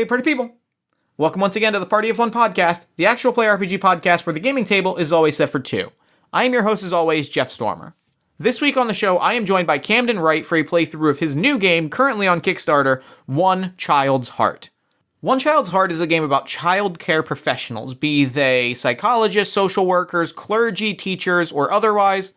party people. Welcome once again to the Party of One podcast, the actual play RPG podcast where the gaming table is always set for two. I am your host as always, Jeff Stormer. This week on the show, I am joined by Camdon Wright for a playthrough of his new game, currently on Kickstarter, One Child's Heart. One Child's Heart is a game about child care professionals, be they psychologists, social workers, clergy, teachers, or otherwise,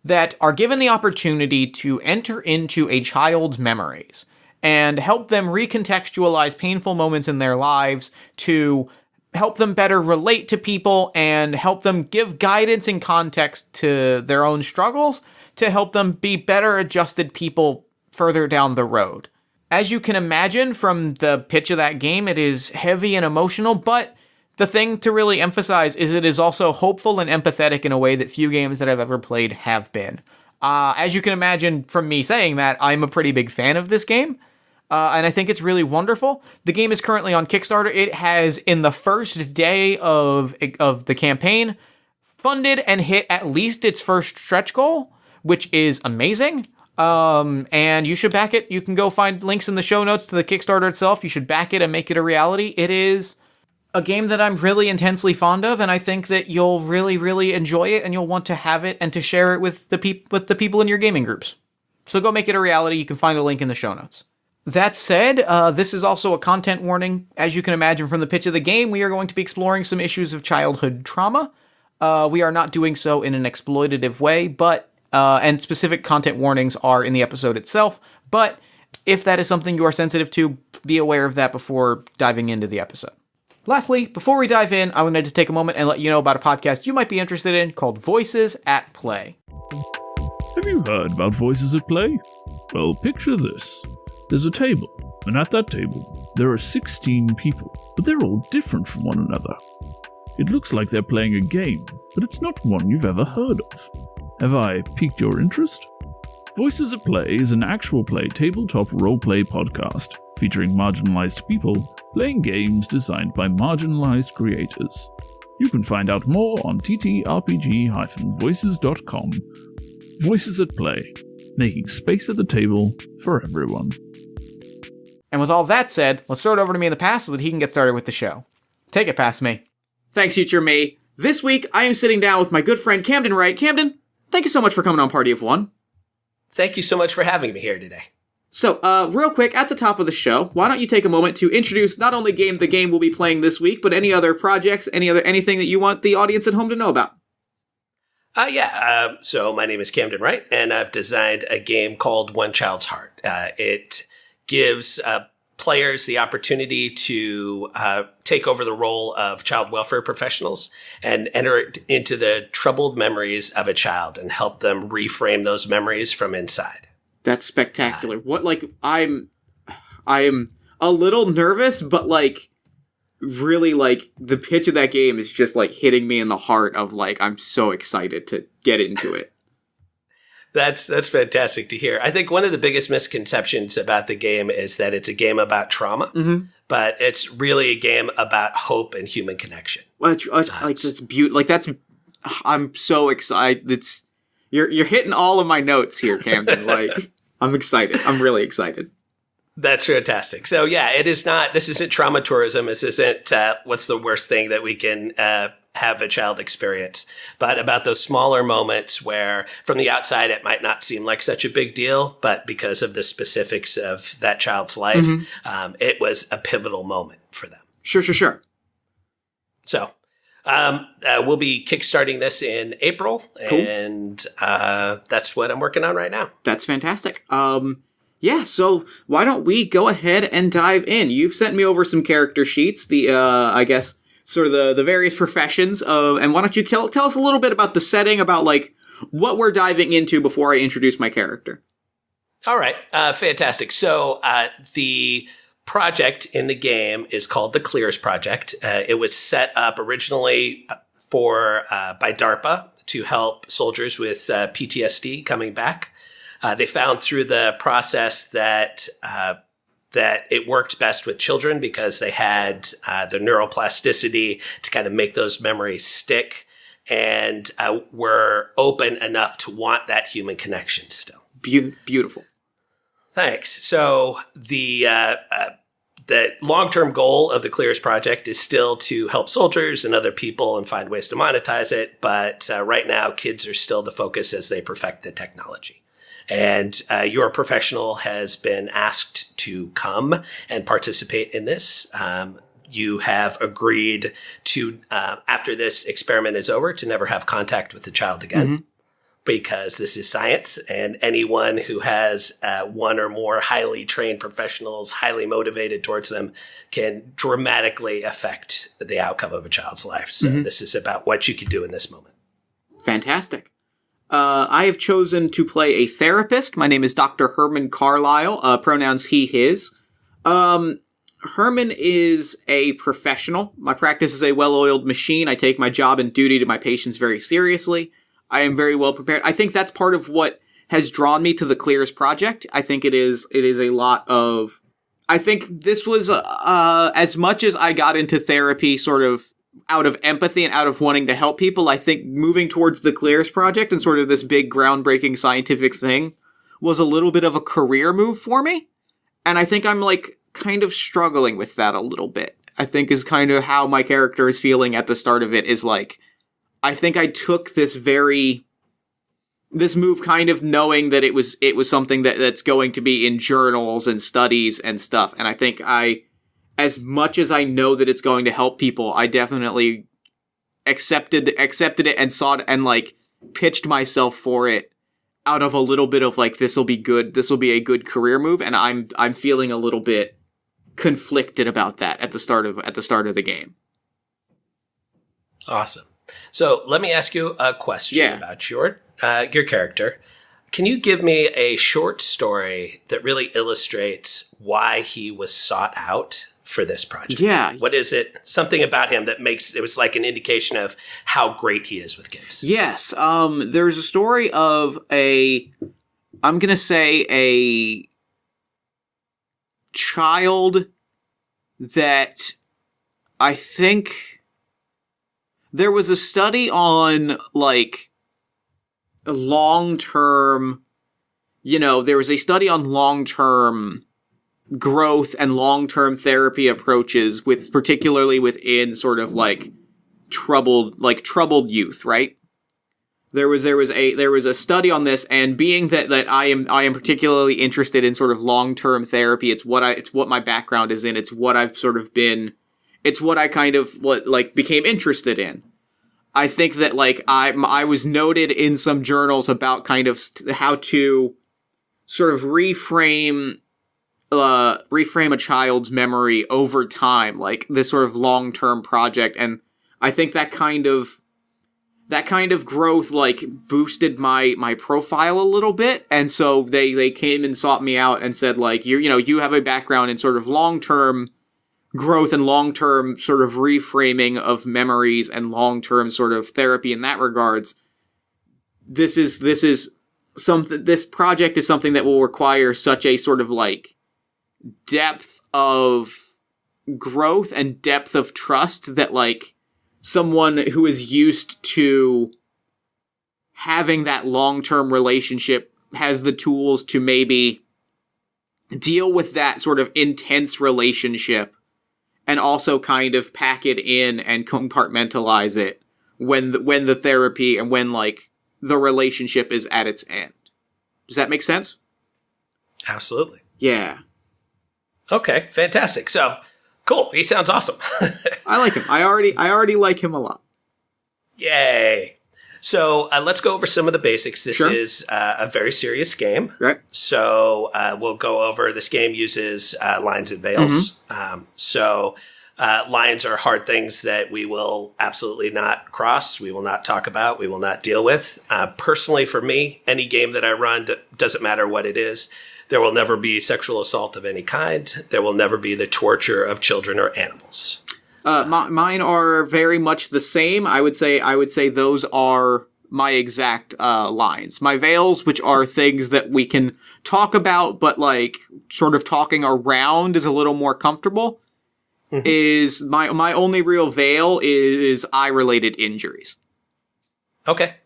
that are given the opportunity to enter into a child's memories and help them recontextualize painful moments in their lives, to help them better relate to people and help them give guidance and context to their own struggles, to help them be better adjusted people further down the road. As you can imagine from the pitch of that game, it is heavy and emotional, but the thing to really emphasize is it is also hopeful and empathetic in a way that few games that I've ever played have been. As you can imagine from me saying that, I'm a pretty big fan of this game. And I think it's really wonderful. The game is currently on Kickstarter. It has, in the first day of the campaign, funded and hit at least its first stretch goal, which is amazing. And you should back it. You can go find links in the show notes to the Kickstarter itself. You should back it and make it a reality. It is a game that I'm really intensely fond of, and I think that you'll really, really enjoy it, and you'll want to have it and to share it with the people in your gaming groups. So go make it a reality. You can find a link in the show notes. That said, this is also a content warning. As you can imagine from the pitch of the game, we are going to be exploring some issues of childhood trauma. We are not doing so in an exploitative way, but and specific content warnings are in the episode itself. But if that is something you are sensitive to, be aware of that before diving into the episode. Lastly, before we dive in, I wanted to take a moment and let you know about a podcast you might be interested in called Voices at Play. Have you heard about Voices at Play? Well, picture this. There's a table, and at that table, there are 16 people, but they're all different from one another. It looks like they're playing a game, but it's not one you've ever heard of. Have I piqued your interest? Voices at Play is an actual play tabletop roleplay podcast featuring marginalized people playing games designed by marginalized creators. You can find out more on ttrpg-voices.com. Voices at Play, making space at the table for everyone. And with all that said, let's throw it over to me in the past so that he can get started with the show. Take it past me. Thanks, future me. This week, I am sitting down with my good friend Camdon Wright. Camdon, thank you so much for coming on Party of One. Thank you so much for having me here today. So, real quick, at the top of the show, why don't you take a moment to introduce not only the game we'll be playing this week, but any other projects, anything that you want the audience at home to know about? So my name is Camdon Wright, and I've designed a game called One Child's Heart. It gives players the opportunity to take over the role of child welfare professionals and enter into the troubled memories of a child and help them reframe those memories from inside. That's spectacular. I'm a little nervous, but really the pitch of that game is just hitting me in the heart of I'm so excited to get into it. That's fantastic to hear. I think one of the biggest misconceptions about the game is that it's a game about trauma, but it's really a game about hope and human connection. Well, it's beautiful. I'm so excited. You're hitting all of my notes here, Camdon. I'm excited. I'm really excited. That's fantastic. So yeah, this isn't trauma tourism. This isn't what's the worst thing that we can have a child experience, but about those smaller moments where from the outside it might not seem like such a big deal, but because of the specifics of that child's life, it was a pivotal moment for them. Sure. So we'll be kickstarting this in April, cool. And that's what I'm working on right now. That's fantastic. Yeah, so why don't we go ahead and dive in? You've sent me over some character sheets, I guess, sort of the various professions of, and why don't you tell us a little bit about the setting, about what we're diving into before I introduce my character. All right, fantastic. So the project in the game is called the Clears Project. It was set up originally by DARPA to help soldiers with PTSD coming back. They found through the process that it worked best with children because they had the neuroplasticity to kind of make those memories stick, and were open enough to want that human connection still. Beautiful. Thanks. So the the long-term goal of the Clears project is still to help soldiers and other people and find ways to monetize it. But right now, kids are still the focus as they perfect the technology. And your professional has been asked to come and participate in this. You have agreed to, after this experiment is over, to never have contact with the child again. Because this is science, and anyone who has one or more highly trained professionals, highly motivated towards them, can dramatically affect the outcome of a child's life. So this is about what you can do in this moment. Fantastic. I have chosen to play a therapist. My name is Dr. Herman Carlisle, pronouns he, his. Herman is a professional. My practice is a well-oiled machine. I take my job and duty to my patients very seriously. I am very well prepared. I think that's part of what has drawn me to the Clears project. I think it is a lot of, I think this was, as much as I got into therapy sort of out of empathy and out of wanting to help people, I think moving towards the Clears project and sort of this big groundbreaking scientific thing was a little bit of a career move for me. And I think I'm like kind of struggling with that a little bit. I think is kind of how my character is feeling at the start of it, is like, I think I took this move kind of knowing that it was something that's going to be in journals and studies and stuff. And I think as much as I know that it's going to help people, I definitely accepted it and saw it and like pitched myself for it out of a little bit of like, this will be good. This will be a good career move. And I'm feeling a little bit conflicted about that at the start of the game. Awesome. So let me ask you a question about your character. Can you give me a short story that really illustrates why he was sought out for this project? Yeah. What is it? Something about him that it was like an indication of how great he is with kids. Yes. There's a story of a child that I think there was a study on, like, long-term, there was a study on long-term growth and long-term therapy approaches particularly within sort of, like, troubled youth, right? There was a study on this, and being that I am particularly interested in sort of long-term therapy, it's what my background is in, it's what I've sort of been, it's what I kind of became interested in. I think that like I was noted in some journals about kind of how to sort of reframe a child's memory over time, like this sort of long-term project, and I think that kind of growth like boosted my profile a little bit, and so they came and sought me out and said like you have a background in sort of long-term growth and long-term sort of reframing of memories and long-term sort of therapy in that regards. This project is something that will require such a sort of like depth of growth and depth of trust that like someone who is used to having that long-term relationship has the tools to maybe deal with that sort of intense relationship and also kind of pack it in and compartmentalize it when the therapy and when like the relationship is at its end. Does that make sense? Absolutely. Yeah. Okay, fantastic. So, cool. He sounds awesome. I like him. I already like him a lot. Yay. So let's go over some of the basics. This Sure. is a very serious game. Right. So we'll go over, this game uses lines and veils. Lines are hard things that we will absolutely not cross. We will not talk about. We will not deal with. Personally, for me, any game that I run, doesn't matter what it is, there will never be sexual assault of any kind. There will never be the torture of children or animals. Mine are very much the same. I would say those are my exact lines. My veils, which are things that we can talk about, but like sort of talking around is a little more comfortable. Mm-hmm. Is my only real veil is eye-related injuries. Okay.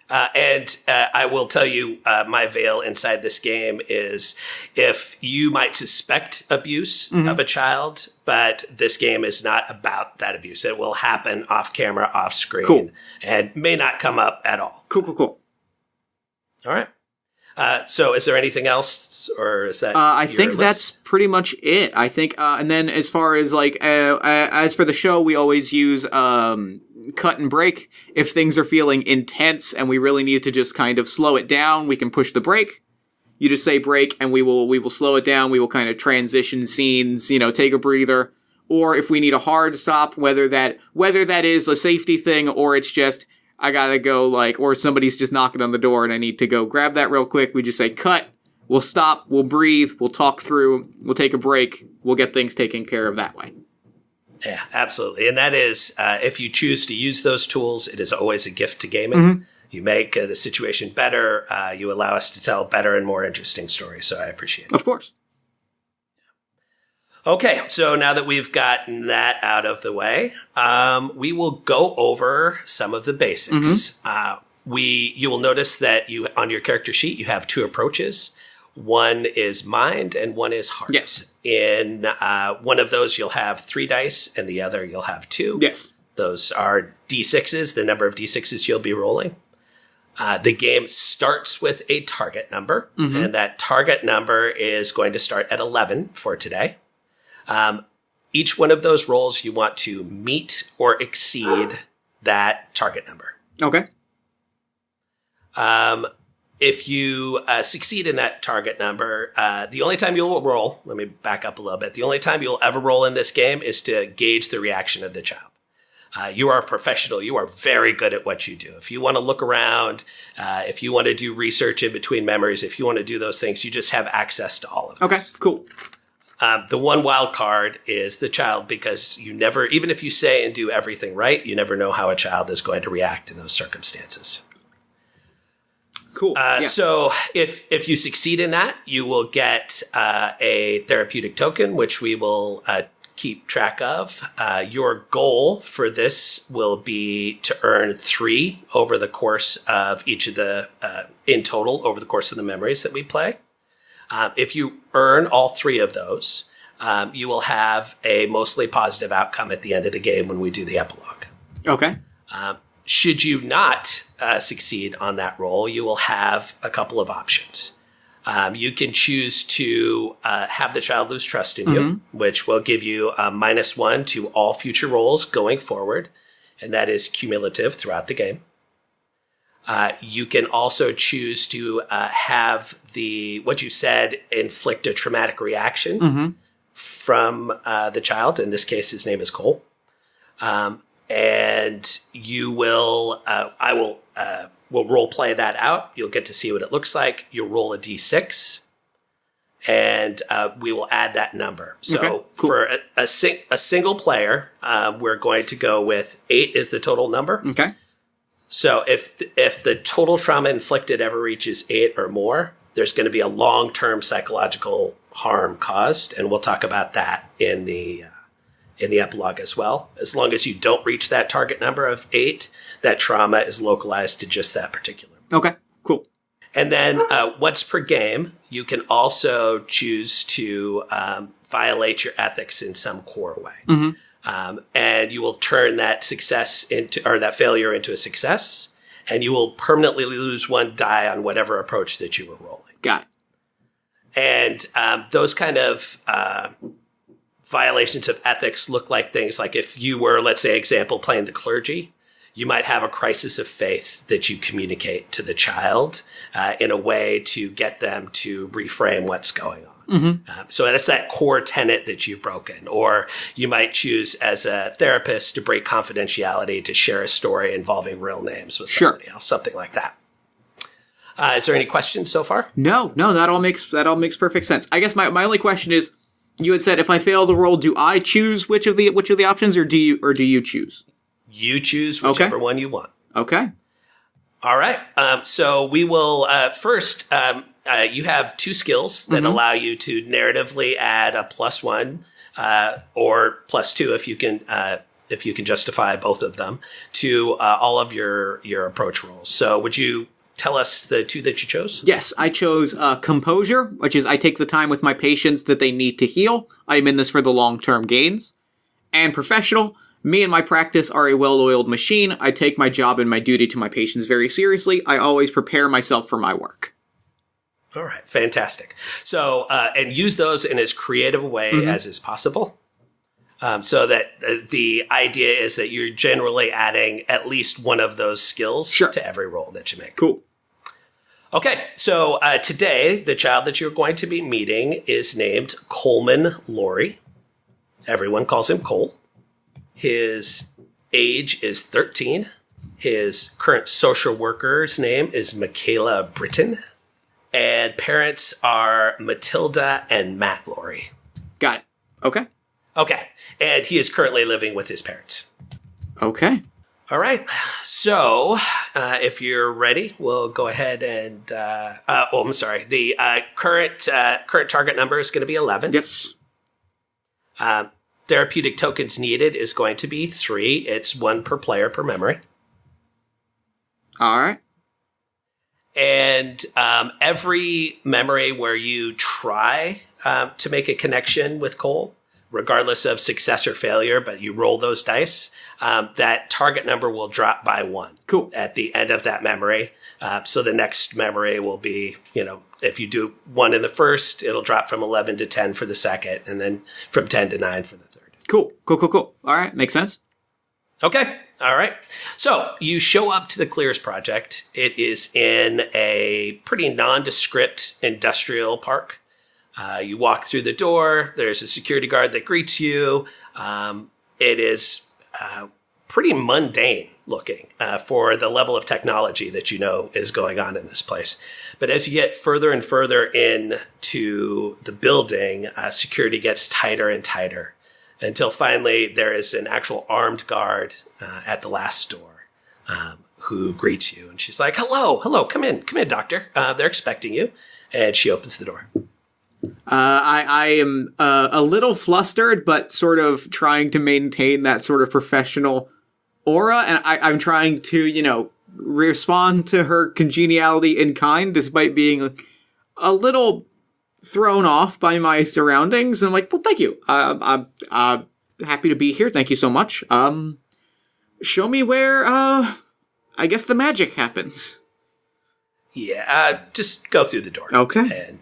And I will tell you, my veil inside this game is if you might suspect abuse of a child, but this game is not about that abuse. It will happen off camera, off screen, and may not come up at all. Cool. All right. So is there anything else, or is that I think that's pretty much it. I think, and then as far as as for the show, we always use cut and break. If things are feeling intense and we really need to just kind of slow it down, we can push the break. You just say break, and we will slow it down. We will kind of transition scenes, take a breather. Or if we need a hard stop, whether that is a safety thing or it's just I gotta go, or somebody's just knocking on the door and I need to go grab that real quick. We just say cut. We'll stop. We'll breathe. We'll talk through. We'll take a break. We'll get things taken care of that way. Yeah, absolutely. And that is, if you choose to use those tools, it is always a gift to gaming. You make the situation better. You allow us to tell better and more interesting stories. So I appreciate it. Of course. Okay, so now that we've gotten that out of the way, we will go over some of the basics. You will notice that on your character sheet, you have 2 approaches. One is mind and one is heart. Yes. In one of those, you'll have 3 dice, and the other you'll have 2. Yes. Those are D6s, the number of D6s you'll be rolling. The game starts with a target number, and that target number is going to start at 11 for today. Each one of those rolls, you want to meet or exceed that target number. Okay. If you succeed in that target number, the only time you'll roll, let me back up a little bit, the only time you'll ever roll in this game is to gauge the reaction of the child. You are a professional. You are very good at what you do. If you want to look around, if you want to do research in between memories, if you want to do those things, you just have access to all of them. Okay, cool. The one wild card is the child, because you never, even if you say and do everything right, you never know how a child is going to react in those circumstances. Cool. So if you succeed in that, you will get a therapeutic token, which we will keep track of. Your goal for this will be to earn 3 over the course of each of the, in total, over the course of the memories that we play. If you earn all 3 of those, you will have a mostly positive outcome at the end of the game when we do the epilogue. Okay. Should you not succeed on that roll, you will have a couple of options. You can choose to have the child lose trust in you, which will give you a -1 to all future rolls going forward, and that is cumulative throughout the game. You can also choose to have what you said inflict a traumatic reaction from the child. In this case, his name is Cole. And you will, we'll role play that out. You'll get to see what it looks like. You'll roll a D6, and we will add that number. So cool. For a single player, we're going to go with 8 is the total number. Okay. So if the total trauma inflicted ever reaches 8 or more, there's going to be a long-term psychological harm caused, and we'll talk about that in the epilogue as well. As long as you don't reach that target number of 8, that trauma is localized to just that particular. Okay, cool. And then once per game, you can also choose to violate your ethics in some core way. And you will turn that that failure into a success, and you will permanently lose 1 die on whatever approach that you were rolling. Got it. And those kind of violations of ethics look like things like if you were, let's say, example, playing the clergy, you might have a crisis of faith that you communicate to the child in a way to get them to reframe what's going on. So that's that core tenet that you've broken. Or you might choose as a therapist to break confidentiality to share a story involving real names with somebody else, something like that. Is there any questions so far? No, that all makes perfect sense. I guess my only question is, you had said if I fail the roll, do I choose which of the options, or do you choose? You choose whichever one you want. Okay. All right. So we will first. You have 2 skills that allow you to narratively add a +1 or +2 if you can if you can justify both of them, to all of your approach rolls. So would you tell us the two that you chose? Yes, I chose Composure, which is I take the time with my patients that they need to heal. I'm in this for the long-term gains. And Professional, me and my practice are a well-oiled machine. I take my job and my duty to my patients very seriously. I always prepare myself for my work. All right, fantastic. So, and use those in as creative a way as is possible. So that the idea is that you're generally adding at least one of those skills to every roll that you make. Cool. Okay, so today, the child that you're going to be meeting is named Coleman Laurie. Everyone calls him Cole. His age is 13. His current social worker's name is Michaela Britton. And parents are Matilda and Matt Laurie. Got it. Okay. Okay. And he is currently living with his parents. Okay. All right. So if you're ready, we'll go ahead and, I'm sorry. The current target number is going to be 11. Yes. Therapeutic tokens needed is going to be 3. It's 1 per player per memory. All right. And every memory where you try to make a connection with Cole, regardless of success or failure, but you roll those dice, that target number will drop by 1. Cool. At the end of that memory. So the next memory will be, if you do 1 in the first, it'll drop from 11 to 10 for the second, and then from 10 to 9 for the third. Cool. All right. Makes sense. Okay. All right. So you show up to the Clears Project. It is in a pretty nondescript industrial park. You walk through the door. There's a security guard that greets you. It is pretty mundane looking for the level of technology that you know is going on in this place. But as you get further and further into the building, security gets tighter and tighter until finally there is an actual armed guard at the last door who greets you. And she's like, hello, come in, doctor. They're expecting you. And she opens the door. I am a little flustered, but sort of trying to maintain that sort of professional aura. And I'm trying to, respond to her congeniality in kind, despite being a little thrown off by my surroundings. And I'm like, well, thank you. I'm happy to be here. Thank you so much. Show me where, I guess the magic happens. Yeah, just go through the door. Okay. And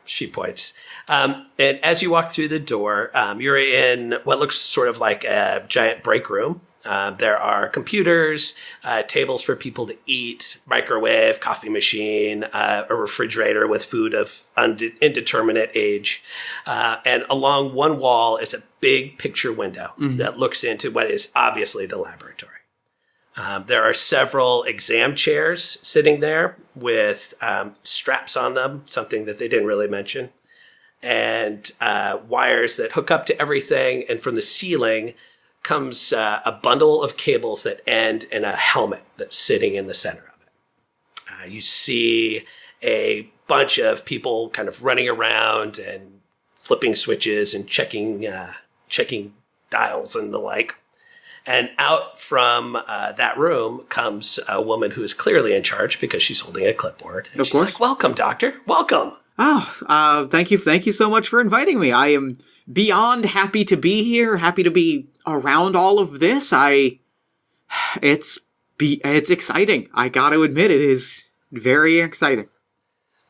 she points. And as you walk through the door, you're in what looks sort of like a giant break room. There are computers, tables for people to eat, microwave, coffee machine, a refrigerator with food of indeterminate age. And along one wall is a big picture window that looks into what is obviously the laboratory. There are several exam chairs sitting there with straps on them, something that they didn't really mention, and wires that hook up to everything. And from the ceiling comes a bundle of cables that end in a helmet that's sitting in the center of it. You see a bunch of people kind of running around and flipping switches and checking dials and the like. And out from that room comes a woman who is clearly in charge because she's holding a clipboard. And she's like, welcome, doctor. Welcome. Oh, thank you. Thank you so much for inviting me. I am beyond happy to be here, happy to be around all of this. It's exciting. I got to admit, it is very exciting.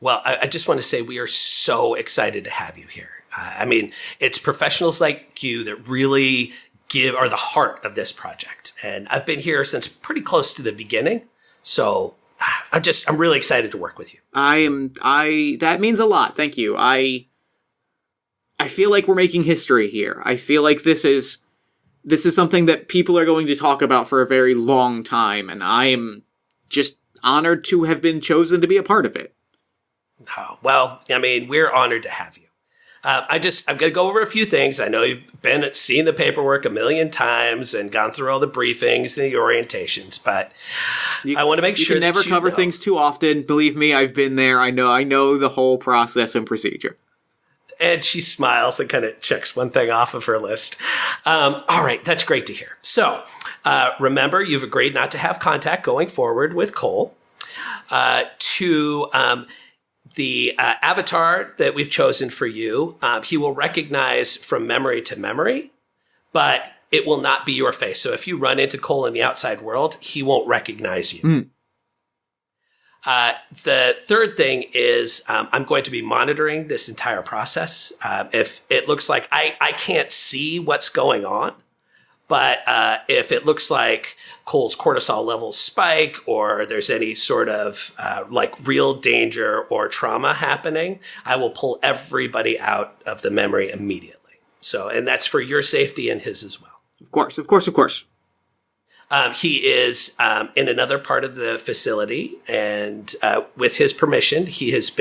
Well, I just want to say we are so excited to have you here. I mean, it's professionals like you that really are the heart of this project. And I've been here since pretty close to the beginning. So I'm really excited to work with you. That means a lot. Thank you. I feel like we're making history here. I feel like this is something that people are going to talk about for a very long time. And I am just honored to have been chosen to be a part of it. Oh, well, I mean, we're honored to have you. I'm going to go over a few things. I know you've seen the paperwork a million times and gone through all the briefings and the orientations, but I want to make sure that you never cover things too often. Believe me, I've been there. I know the whole process and procedure. And she smiles and kind of checks one thing off of her list. All right, that's great to hear. So remember, you've agreed not to have contact going forward with Cole. The avatar that we've chosen for you, he will recognize from memory to memory, but it will not be your face. So if you run into Cole in the outside world, he won't recognize you. Mm. The third thing is I'm going to be monitoring this entire process. If it looks like I can't see what's going on, but if it looks like Cole's cortisol levels spike or there's any sort of like real danger or trauma happening, I will pull everybody out of the memory immediately. So, and that's for your safety and his as well. Of course. He is in another part of the facility, and with his permission, he is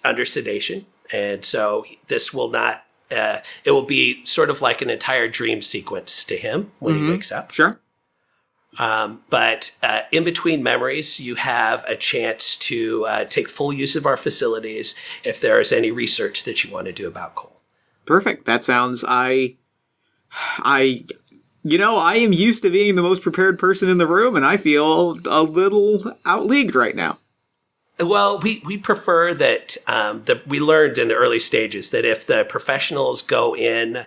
under sedation, and so this will not. It will be sort of like an entire dream sequence to him when he wakes up. Sure. But in between memories, you have a chance to take full use of our facilities if there is any research that you want to do about Cole. Perfect. That sounds. I am used to being the most prepared person in the room, and I feel a little outleagued right now. Well, we prefer that we learned in the early stages that if the professionals go in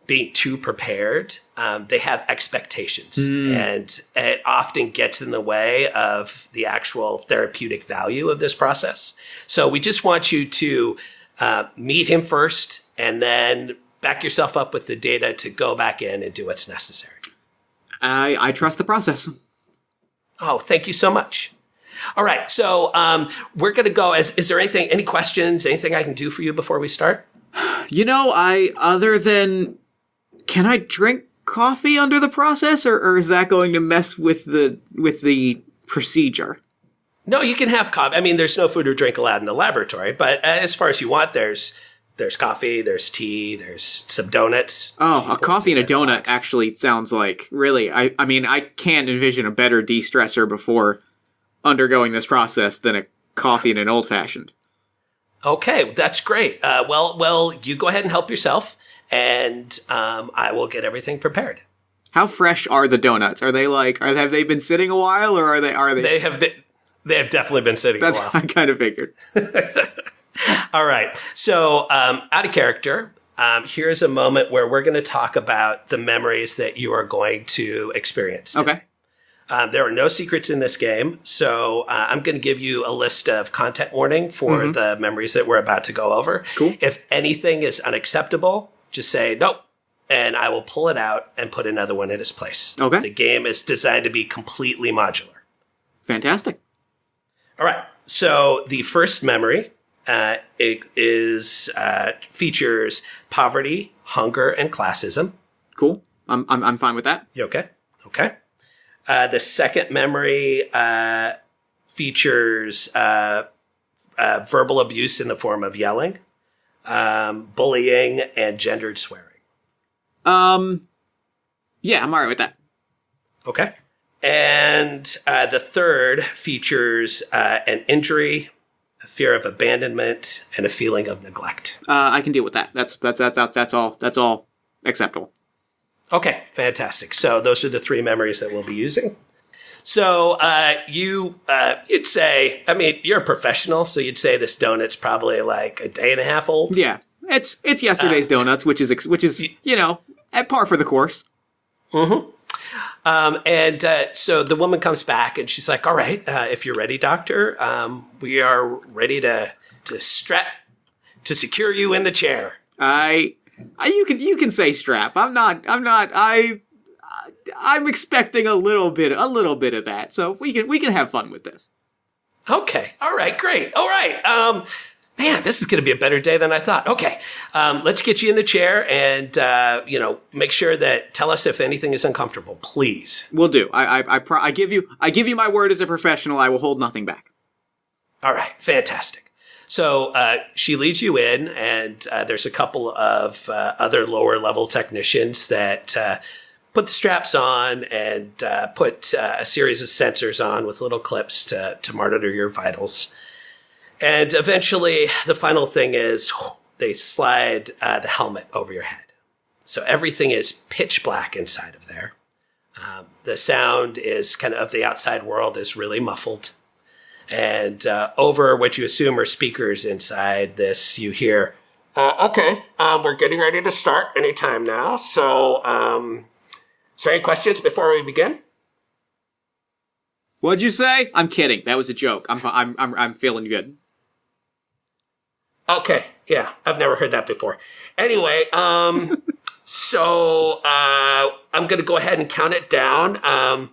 being too prepared, they have expectations, and it often gets in the way of the actual therapeutic value of this process. So we just want you to meet him first, and then back yourself up with the data to go back in and do what's necessary. I trust the process. Oh, thank you so much. All right. So we're going to go. Is there any questions, anything I can do for you before we start? Other than, can I drink coffee under the process or is that going to mess with the procedure? No, you can have coffee. I mean, there's no food or drink allowed in the laboratory, but as far as you want, there's coffee, there's tea, there's some donuts. Oh, a coffee and a donut actually sounds like, really, I mean, I can't envision a better de-stressor before undergoing this process than a coffee and an old-fashioned. Okay, that's great. Well, you go ahead and help yourself, and I will get everything prepared. How fresh are the donuts? Are they have they been sitting a while, or are they? They have definitely been sitting a while. That's I kind of figured. All right. So, out of character, here's a moment where we're going to talk about the memories that you are going to experience today. Okay. There are no secrets in this game, so I'm going to give you a list of content warning for the memories that we're about to go over. Cool. If anything is unacceptable, just say nope, and I will pull it out and put another one in its place. Okay. The game is designed to be completely modular. Fantastic. All right. So the first memory features poverty, hunger, and classism. Cool. I'm fine with that. You okay? Okay. The second memory features verbal abuse in the form of yelling, bullying, and gendered swearing. Yeah, I'm all right with that. Okay. And the third features an injury, a fear of abandonment, and a feeling of neglect. I can deal with that. That's all acceptable. Okay, fantastic. So those are the three memories that we'll be using. So you'd say, I mean, you're a professional, so you'd say this donut's probably like a day and a half old. Yeah, it's yesterday's donuts, which is at par for the course. Mm-hmm. So the woman comes back and she's like, all right, if you're ready, doctor, we are ready to secure you in the chair. You can say strap. I'm expecting a little bit of that. So we can have fun with this. Okay. All right. Great. All right. Man, this is going to be a better day than I thought. Okay. Let's get you in the chair and, make sure that tell us if anything is uncomfortable, please. Will do. I give you my word as a professional. I will hold nothing back. All right. Fantastic. So she leads you in, and there's a couple of other lower level technicians that put the straps on and put a series of sensors on with little clips to monitor your vitals. And eventually, the final thing is they slide the helmet over your head. So everything is pitch black inside of there. The sound is kind of the outside world is really muffled. And over what you assume are speakers inside this, you hear, okay, we're getting ready to start anytime now. So, is there any questions before we begin? What'd you say? I'm kidding. That was a joke. I'm feeling good. Okay, yeah, I've never heard that before. Anyway, so I'm going to go ahead and count it down.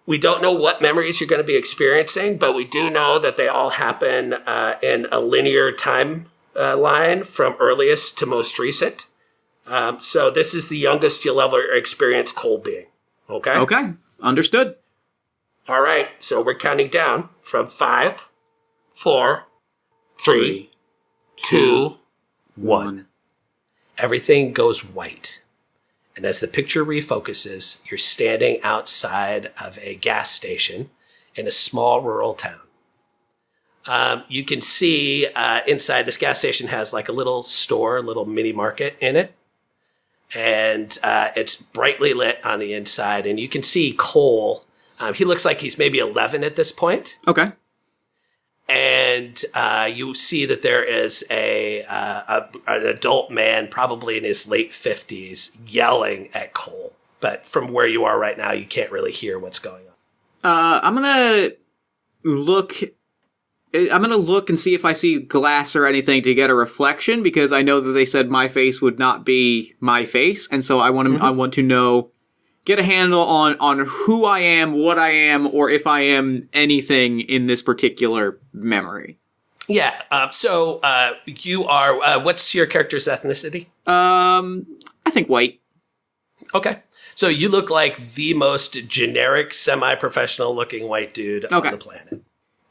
We don't know what memories you're going to be experiencing, but we do know that they all happen in a linear time line from earliest to most recent. So this is the youngest you'll ever experience Cole being. Okay? Okay, understood. All right, so we're counting down from 5, 4, 3, 2, 1. Everything goes white. And as the picture refocuses, you're standing outside of a gas station in a small rural town. You can see inside this gas station has like a little store, a little mini market in it. And it's brightly lit on the inside. And you can see Cole. He looks like he's maybe 11 at this point. Okay. And you see that there is an adult man, probably in his late 50s, yelling at Cole. But from where you are right now, you can't really hear what's going on. I'm gonna look and see if I see glass or anything to get a reflection, because I know that they said my face would not be my face, and so I want to know, get a handle on who I am, what I am, or if I am anything in this particular memory. Yeah. So you are. What's your character's ethnicity? I think white. Okay. So you look like the most generic, semi-professional looking white dude on the planet.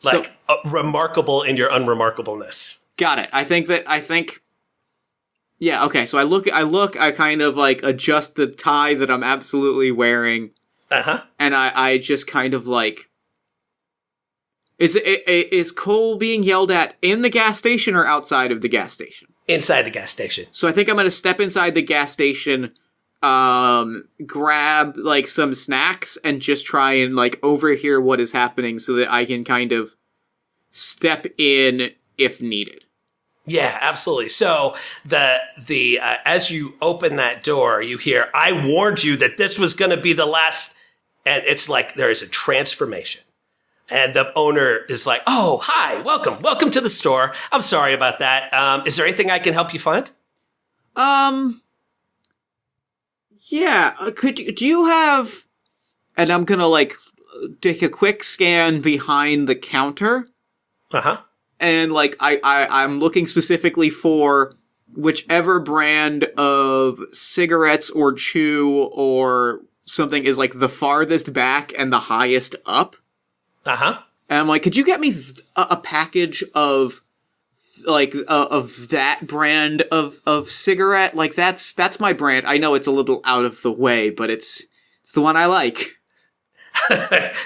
Like, remarkable in your unremarkableness. Got it. I think. Yeah, okay, so I kind of, like, adjust the tie that I'm absolutely wearing. Uh-huh. And I just kind of, like... Is Cole being yelled at in the gas station or outside of the gas station? Inside the gas station. So I think I'm gonna step inside the gas station, grab, like, some snacks, and just try and, like, overhear what is happening so that I can kind of step in if needed. Yeah, absolutely. So the as you open that door, you hear, "I warned you that this was going to be the last," and it's like there is a transformation. And the owner is like, "Oh, hi, welcome to the store. I'm sorry about that. Is there anything I can help you find?" Yeah. Do you have? And I'm gonna like take a quick scan behind the counter. Uh-huh. And, like, I'm looking specifically for whichever brand of cigarettes or chew or something is, like, the farthest back and the highest up. Uh-huh. And I'm like, could you get me a package of, like, of that brand of cigarette? Like, that's my brand. I know it's a little out of the way, but it's the one I like.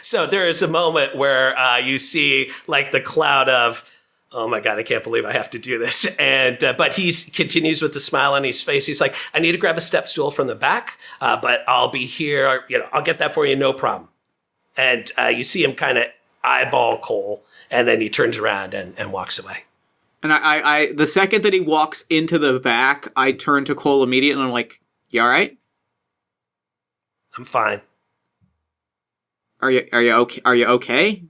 So there is a moment where you see, like, the cloud of, "Oh my God, I can't believe I have to do this." And but he continues with the smile on his face. He's like, "I need to grab a step stool from the back, but I'll be here. I'll get that for you, no problem." And you see him kind of eyeball Cole, and then he turns around and walks away. And I the second that he walks into the back, I turn to Cole immediately, and I'm like, "You all right?" "I'm fine." Are you okay? Are you okay?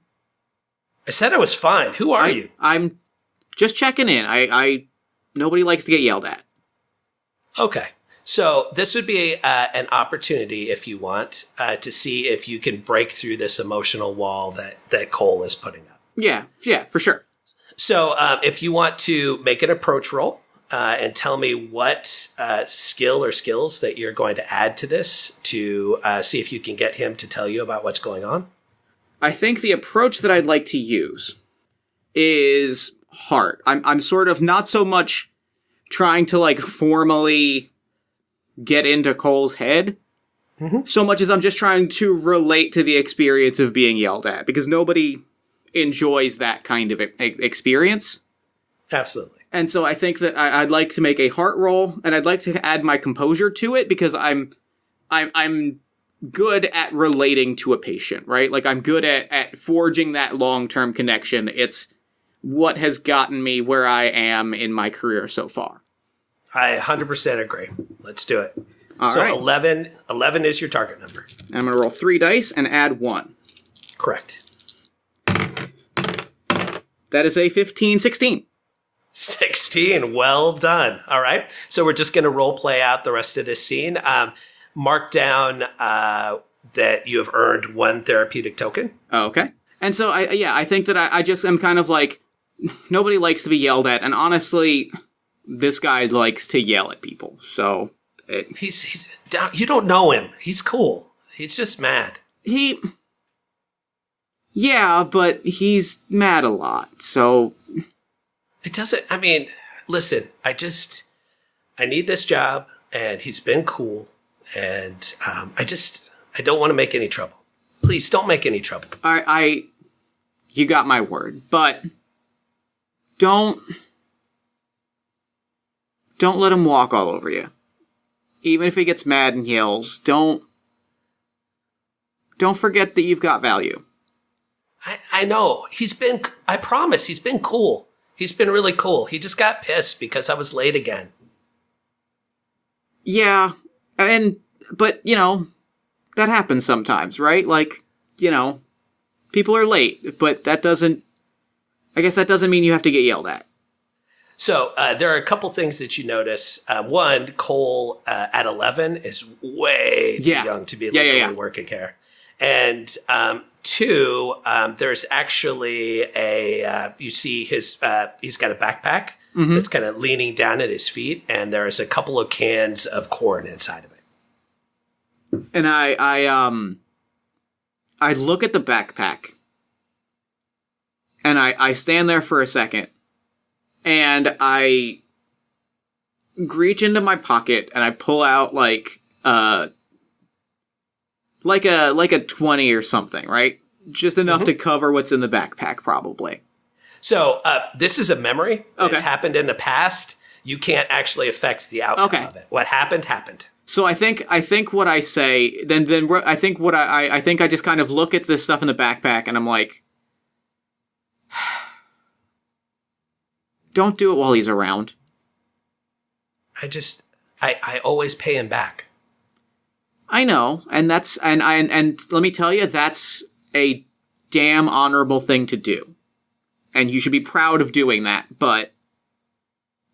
I said I was fine. Who are you? I'm just checking in. I nobody likes to get yelled at. Okay. So this would be an opportunity, if you want, to see if you can break through this emotional wall that Cole is putting up. Yeah, for sure. So if you want to make an approach roll and tell me what skill or skills that you're going to add to this to see if you can get him to tell you about what's going on. I think the approach that I'd like to use is heart. I'm sort of not so much trying to, like, formally get into Cole's head, so much as I'm just trying to relate to the experience of being yelled at, because nobody enjoys that kind of experience. Absolutely. And so I think that I'd like to make a heart roll, and I'd like to add my composure to it because I'm good at relating to a patient, right? Like I'm good at forging that long-term connection. It's what has gotten me where I am in my career so far. I 100% agree. Let's do it. All right. 11 is your target number. I'm going to roll 3 dice and add 1. Correct. That is a 15, 16. 16. Well done. All right. So we're just going to role play out the rest of this scene. Mark down that you have earned 1 therapeutic token. Okay. And so, I think that I just am kind of like, nobody likes to be yelled at. And honestly, this guy likes to yell at people. So he's down. You don't know him. He's cool. He's just mad. Yeah, but he's mad a lot. So it doesn't, I mean, listen, I need this job, and he's been cool, and I don't want to make any trouble. Please don't make any trouble. You got my word, but don't let him walk all over you. Even if he gets mad and yells, don't forget that you've got value. I know. I promise, he's been cool. He's been really cool. He just got pissed because I was late again. Yeah, but, that happens sometimes, right? Like, people are late, but I guess that doesn't mean you have to get yelled at. So there are a couple things that you notice. One, Cole at 11 is way too young to be legally working here. And 2, there's actually you see he's got a backpack that's kind of leaning down at his feet, and there's a couple of cans of corn inside of it. And I look at the backpack, and I stand there for a second, and I reach into my pocket, and I pull out like a 20 or something, right? Just enough to cover what's in the backpack, probably. So this is a memory that's happened in the past. You can't actually affect the outcome of it. What happened. So I think what I say, I think I just kind of look at this stuff in the backpack, and I'm like, don't do it while he's around. I always pay him back. I know, and let me tell you, that's a damn honorable thing to do. And you should be proud of doing that, but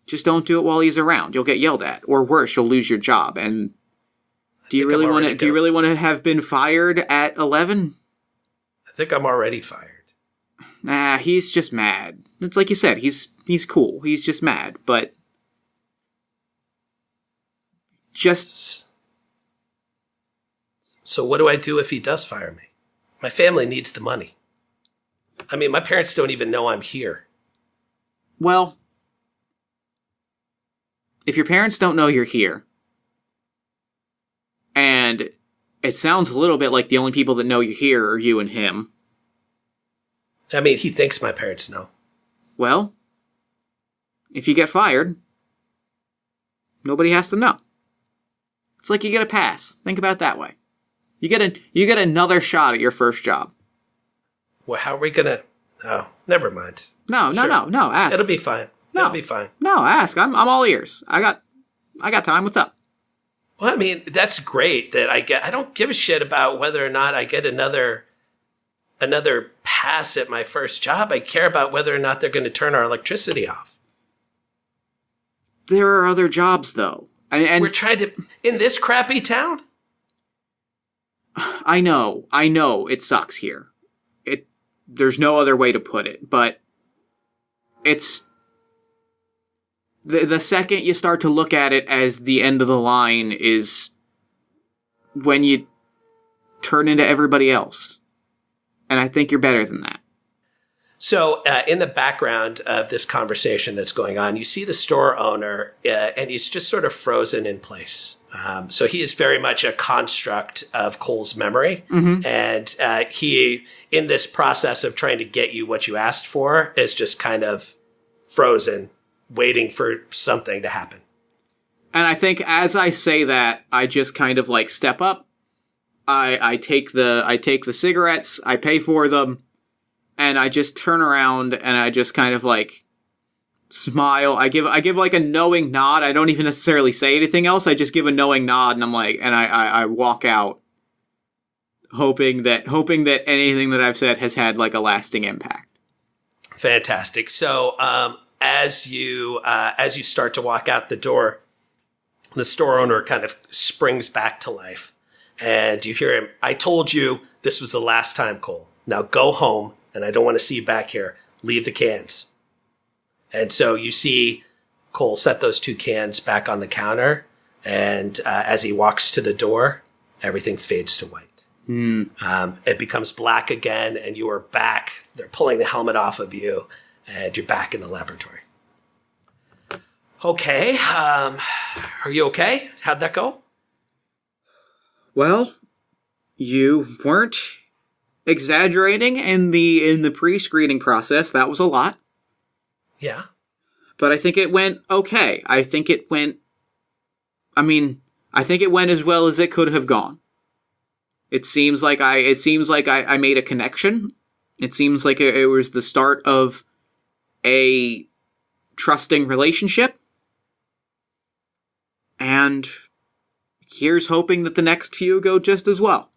just don't do it while he's around. You'll get yelled at, or worse, you'll lose your job. And do you really want to have been fired at 11? I think I'm already fired. Nah, he's just mad. It's like you said, he's cool. He's just mad, but just... So what do I do if he does fire me? My family needs the money. I mean, my parents don't even know I'm here. Well, if your parents don't know you're here, and it sounds a little bit like the only people that know you're here are you and him. I mean, he thinks my parents know. Well, if you get fired, nobody has to know. It's like you get a pass. Think about it that way. You get another shot at your first job. Well, how are we gonna? Oh, never mind. No. Ask. It'll be fine. No. It'll be fine. No, ask. I'm all ears. I got time. What's up? Well, I mean, that's great that I don't give a shit about whether or not I get another pass at my first job. I care about whether or not they're going to turn our electricity off. There are other jobs, though. And we're trying to, in this crappy town? I know. It sucks here. There's no other way to put it, but it's... The second you start to look at it as the end of the line is when you turn into everybody else. And I think you're better than that. So in the background of this conversation that's going on, you see the store owner, and he's just sort of frozen in place. So he is very much a construct of Cole's memory. Mm-hmm. And he, in this process of trying to get you what you asked for, is just kind of frozen, waiting for something to happen. And I think as I say that, I just kind of like step up. I take the cigarettes, I pay for them, and I just turn around and I just kind of like smile. I give like a knowing nod. I don't even necessarily say anything else. I just give a knowing nod, and I'm like, and I walk out, hoping that anything that I've said has had like a lasting impact. Fantastic. So as you start to walk out the door, the store owner kind of springs back to life, and you hear him, "I told you this was the last time, Cole. Now go home, and I don't want to see you back here. Leave the cans." And so you see Cole set those 2 cans back on the counter, and as he walks to the door, everything fades to white. It becomes black again, and you are back. They're pulling the helmet off of you, and you're back in the laboratory. Okay, are you okay? How'd that go? Well, you weren't exaggerating in the pre-screening process. That was a lot. Yeah. But I think it went okay. I think it went as well as it could have gone. It seems like I made a connection. It seems like it was the start of a trusting relationship. And here's hoping that the next few go just as well.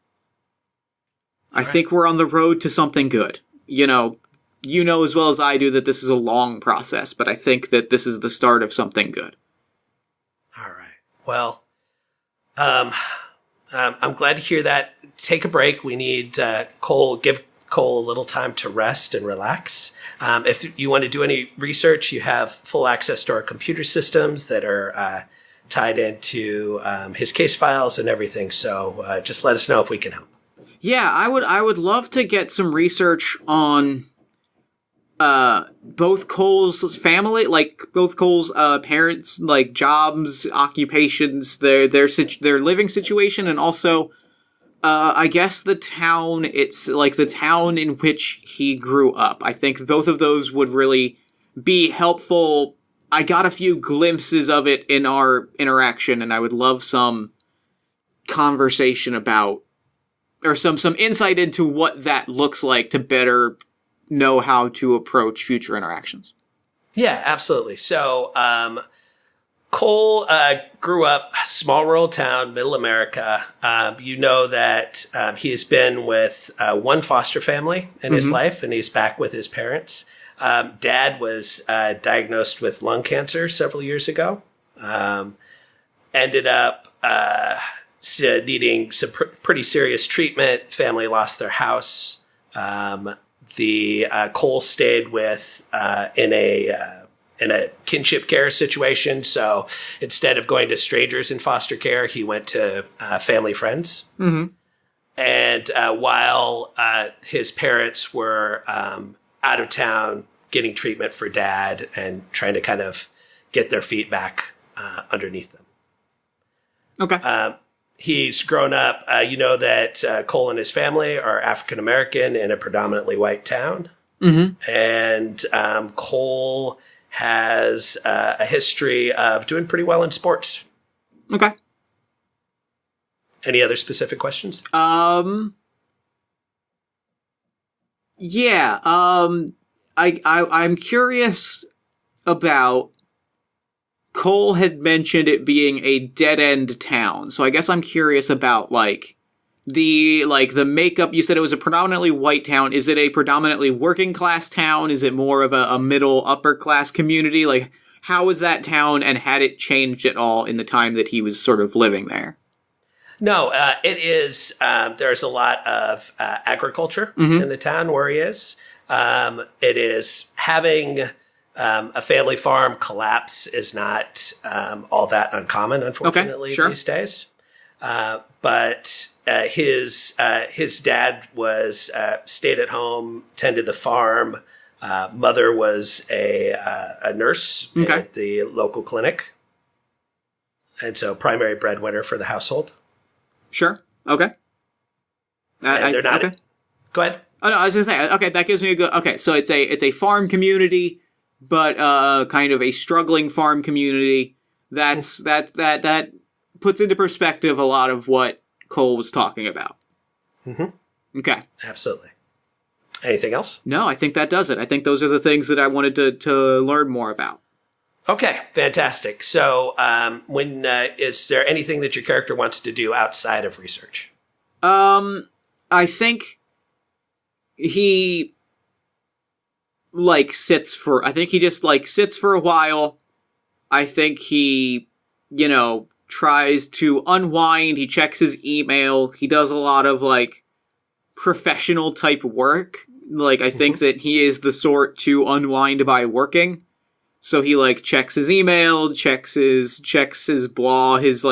I think we're on the road to something good. You know as well as I do that this is a long process, but I think that this is the start of something good. All right. Well, I'm glad to hear that. Take a break. We need Cole. Give Cole a little time to rest and relax. If you want to do any research, you have full access to our computer systems that are tied into his case files and everything. So just let us know if we can help. Yeah, I would love to get some research on both Cole's family, like both Cole's parents, like jobs, occupations, their living situation, and also I guess the town. It's like the town in which he grew up. I think both of those would really be helpful. I got a few glimpses of it in our interaction, and I would love some conversation about, or some insight into what that looks like to better know how to approach future interactions. Yeah, absolutely. So Cole grew up small rural town, middle America. You know that he has been with one foster family in his life, and he's back with his parents. Dad was diagnosed with lung cancer several years ago. Ended up needing some pretty serious treatment. Family lost their house. The Cole stayed with in a kinship care situation. So instead of going to strangers in foster care, he went to family friends. Mm-hmm. And while his parents were out of town getting treatment for Dad and trying to kind of get their feet back underneath them. Okay. He's grown up, you know that Cole and his family are African-American in a predominantly white town. Mm-hmm. And Cole has a history of doing pretty well in sports. Okay. Any other specific questions? Yeah. I'm curious about, Cole had mentioned it being a dead-end town, so I guess I'm curious about, the makeup. You said it was a predominantly white town. Is it a predominantly working-class town? Is it more of a middle, upper-class community? Like, how was that town, and had it changed at all in the time that he was sort of living there? No, it is. There's a lot of agriculture in the town where he is. It is having a family farm collapse is not all that uncommon, unfortunately, these days. But his dad was stayed at home, tended the farm. Mother was a nurse at the local clinic, and so primary breadwinner for the household. Sure. Okay. And they're not. Okay. Go ahead. Oh no, I was gonna say. Okay, that gives me a good. Okay, so it's a farm community. but kind of a struggling farm community. That puts into perspective a lot of what Cole was talking about. Mm-hmm. Okay. Absolutely. Anything else? No, I think that does it. I think those are the things that I wanted to learn more about. Okay, fantastic. So, is there anything that your character wants to do outside of research? I think he sits for a while. I think he, tries to unwind. He checks his email. He does a lot of professional type work. I think that he is the sort to unwind by working. So he checks his email, checks his blog, his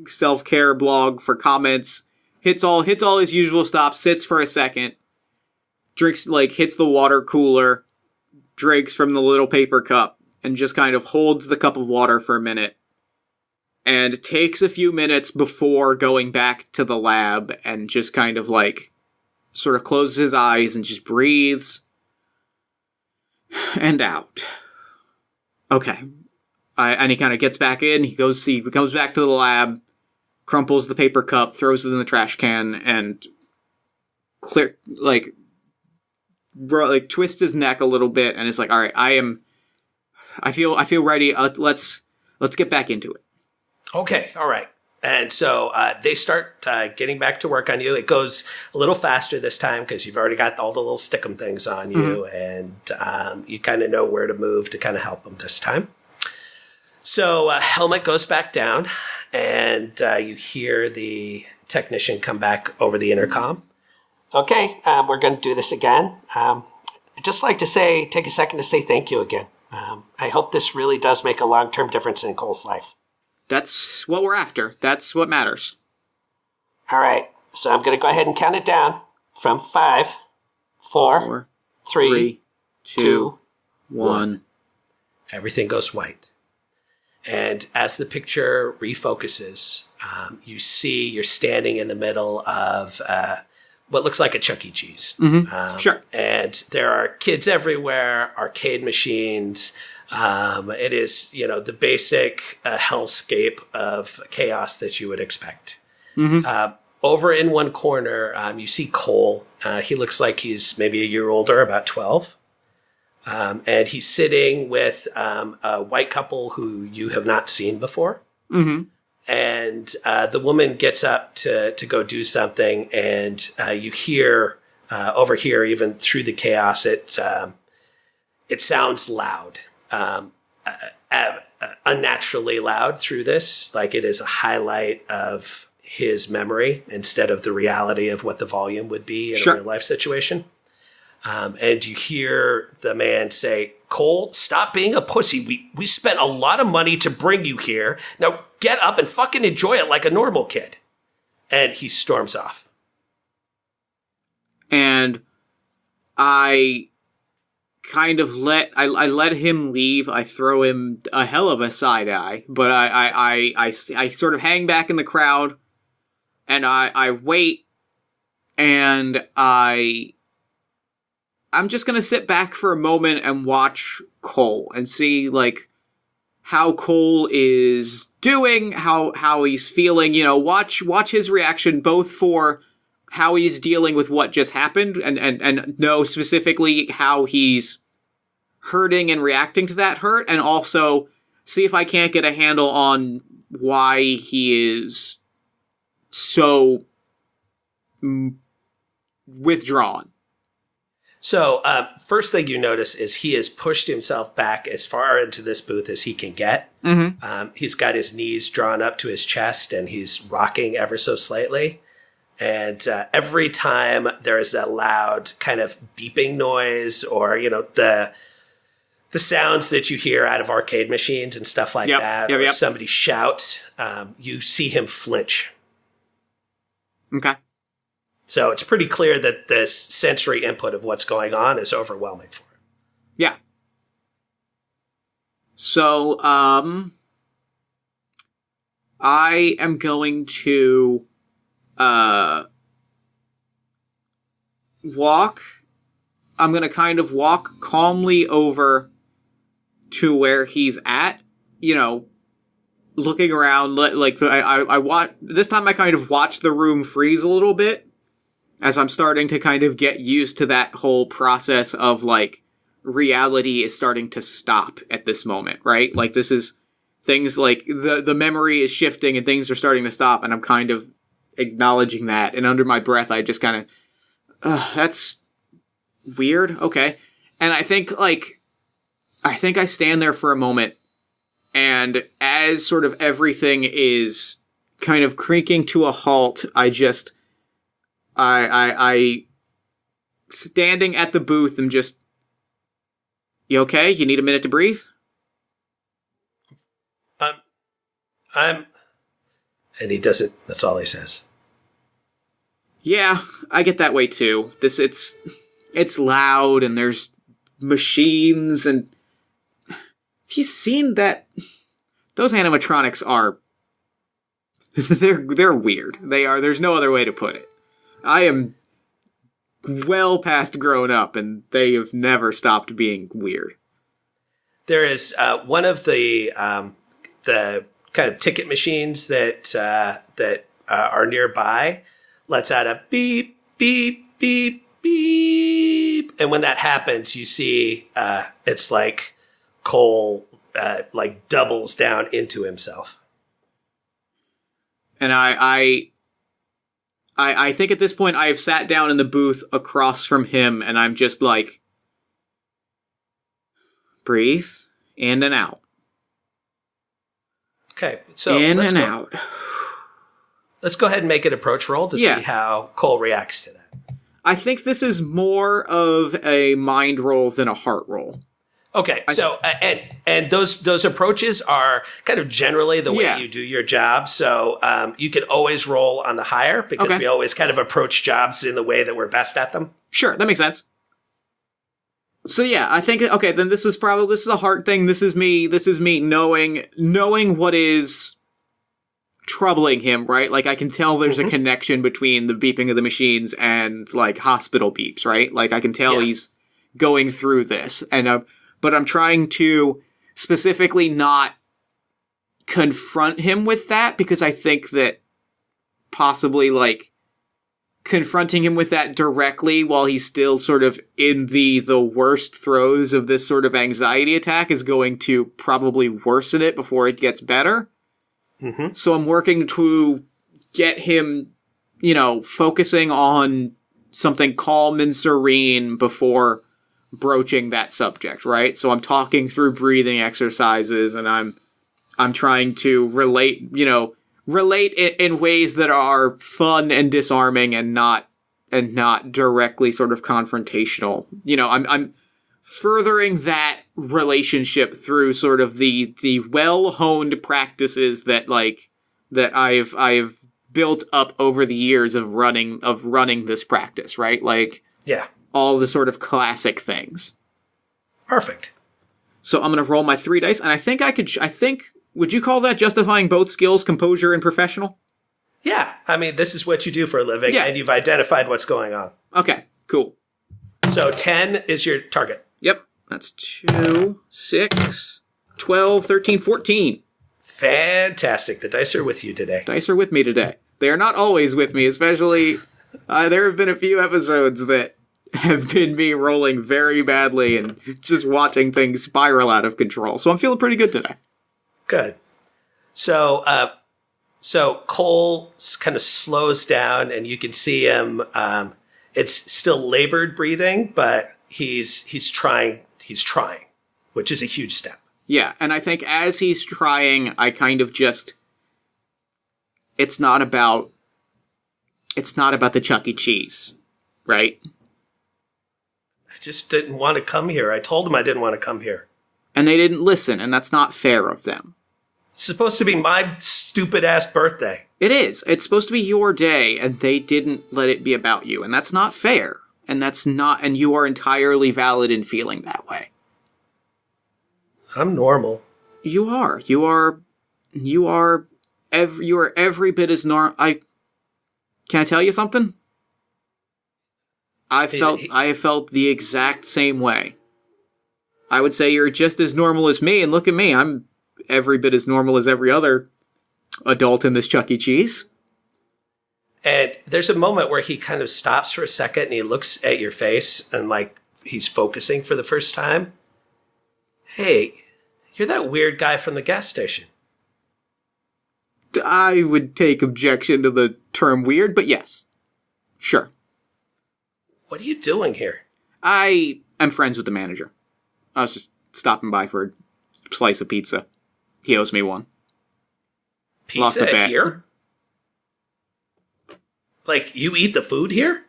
self-care blog for comments, hits all his usual stops, sits for a second, drinks hits the water cooler, drinks from the little paper cup, and just kind of holds the cup of water for a minute. And takes a few minutes before going back to the lab and just kind of sort of closes his eyes and just breathes and out. Okay. And he kind of gets back in, he comes back to the lab, crumples the paper cup, throws it in the trash can, and twists his neck a little bit, and is all right, I feel ready, let's get back into it. Okay, all right. And so they start getting back to work on you. It goes a little faster this time because you've already got all the little stickum things on you, and you kind of know where to move to kind of help them this time. So helmet goes back down, and you hear the technician come back over the intercom. Okay, we're going to do this again. I'd just like to take a second to say thank you again. I hope this really does make a long-term difference in Cole's life. That's what we're after. That's what matters. All right. So I'm going to go ahead and count it down from 5, 4, 3, 2, 1. Everything goes white. And as the picture refocuses, you see you're standing in the middle of what looks like a Chuck E. Cheese. Mm-hmm. Sure. And there are kids everywhere, arcade machines. It is, the basic hellscape of chaos that you would expect. Mm-hmm. Over in one corner, you see Cole. He looks like he's maybe a year older, about 12. And he's sitting with a white couple who you have not seen before. Mm-hmm. And the woman gets up to go do something, and you hear over here, even through the chaos, it sounds loud. Unnaturally loud through this, like it is a highlight of his memory instead of the reality of what the volume would be in a real life situation. And you hear the man say, Cole, stop being a pussy. We spent a lot of money to bring you here. Now get up and fucking enjoy it like a normal kid. And he storms off. And I kind of let him leave. I throw him a hell of a side eye, but I sort of hang back in the crowd, and I wait, and I'm just gonna sit back for a moment and watch Cole and see how Cole is doing, how he's feeling. Watch his reaction, both for how he's dealing with what just happened and know specifically how he's hurting and reacting to that hurt, and also see if I can't get a handle on why he is so withdrawn. So first thing you notice is he has pushed himself back as far into this booth as he can get. Mm-hmm. He's got his knees drawn up to his chest, and he's rocking ever so slightly. And every time there's a loud kind of beeping noise, or the sounds that you hear out of arcade machines and stuff like that, or somebody shouts, you see him flinch. Okay. So it's pretty clear that this sensory input of what's going on is overwhelming for him. Yeah. So, I am going to walk. I'm going to kind of walk calmly over to where he's at, looking around, I watch, this time I kind of watch the room freeze a little bit, as I'm starting to kind of get used to that whole process of, reality is starting to stop at this moment, right? This is things the memory is shifting and things are starting to stop, and I'm kind of acknowledging that, and under my breath I just kind of, that's weird, okay. And I think I stand there for a moment, and as sort of everything is kind of creaking to a halt, I standing at the booth and just, you okay? You need a minute to breathe? And he doesn't, that's all he says. Yeah, I get that way too. It's loud and there's machines and have you seen that? Those animatronics are they're weird. They are, there's no other way to put it. I am well past grown up and they have never stopped being weird. There is one of the kind of ticket machines that are nearby lets out a beep, beep, beep, beep. And when that happens, you see it's like Cole doubles down into himself. And I think at this point I have sat down in the booth across from him and I'm just like, breathe in and out. Okay, so Let's go ahead and make an approach roll to see how Cole reacts to that. I think this is more of a mind roll than a heart roll. Okay, so and those approaches are kind of generally the way you do your job. So you can always roll on the higher because we always kind of approach jobs in the way that we're best at them. Sure, that makes sense. So yeah, I think then this is a heart thing. This is me knowing what is troubling him, right? I can tell there's a connection between the beeping of the machines and hospital beeps, right? I can tell he's going through this, and but I'm trying to specifically not confront him with that because I think that possibly confronting him with that directly while he's still sort of in the worst throes of this sort of anxiety attack is going to probably worsen it before it gets better. Mm-hmm. So I'm working to get him, focusing on something calm and serene before broaching that subject, right? So I'm talking through breathing exercises and I'm trying to relate in ways that are fun and disarming and not directly sort of confrontational. I'm furthering that relationship through sort of the well-honed practices that I've built up over the years of running this practice, right? All the sort of classic things. Perfect. So I'm going to roll my 3 dice, and I think would you call that justifying both skills, composure and professional? Yeah. I mean, this is what you do for a living, and you've identified what's going on. Okay, cool. So 10 is your target. Yep. That's 2, 6, 12, 13, 14. Fantastic. The dice are with you today. Dice are with me today. They are not always with me, especially there have been a few episodes that have been me rolling very badly and just watching things spiral out of control. So I'm feeling pretty good today. Good. So Cole kind of slows down and you can see him. It's still labored breathing, but he's trying, which is a huge step. Yeah. And I think as he's trying, I kind of just, it's not about the Chuck E. Cheese, right? I just didn't want to come here. I told them I didn't want to come here. And they didn't listen, and that's not fair of them. It's supposed to be my stupid-ass birthday. It is. It's supposed to be your day, and they didn't let it be about you. And that's not fair. And you are entirely valid in feeling that way. I'm normal. You are. You are every bit as normal. Can I tell you something? I have felt the exact same way. I would say you're just as normal as me, and look at me, I'm every bit as normal as every other adult in this Chuck E. Cheese. And there's a moment where he kind of stops for a second and he looks at your face and like he's focusing for the first time. Hey, you're that weird guy from the gas station. I would take objection to the term weird, but yes. Sure. What are you doing here? I am friends with the manager. I was just stopping by for a slice of pizza. He owes me one. Lost a Pizza bet. here? Like, you eat the food here?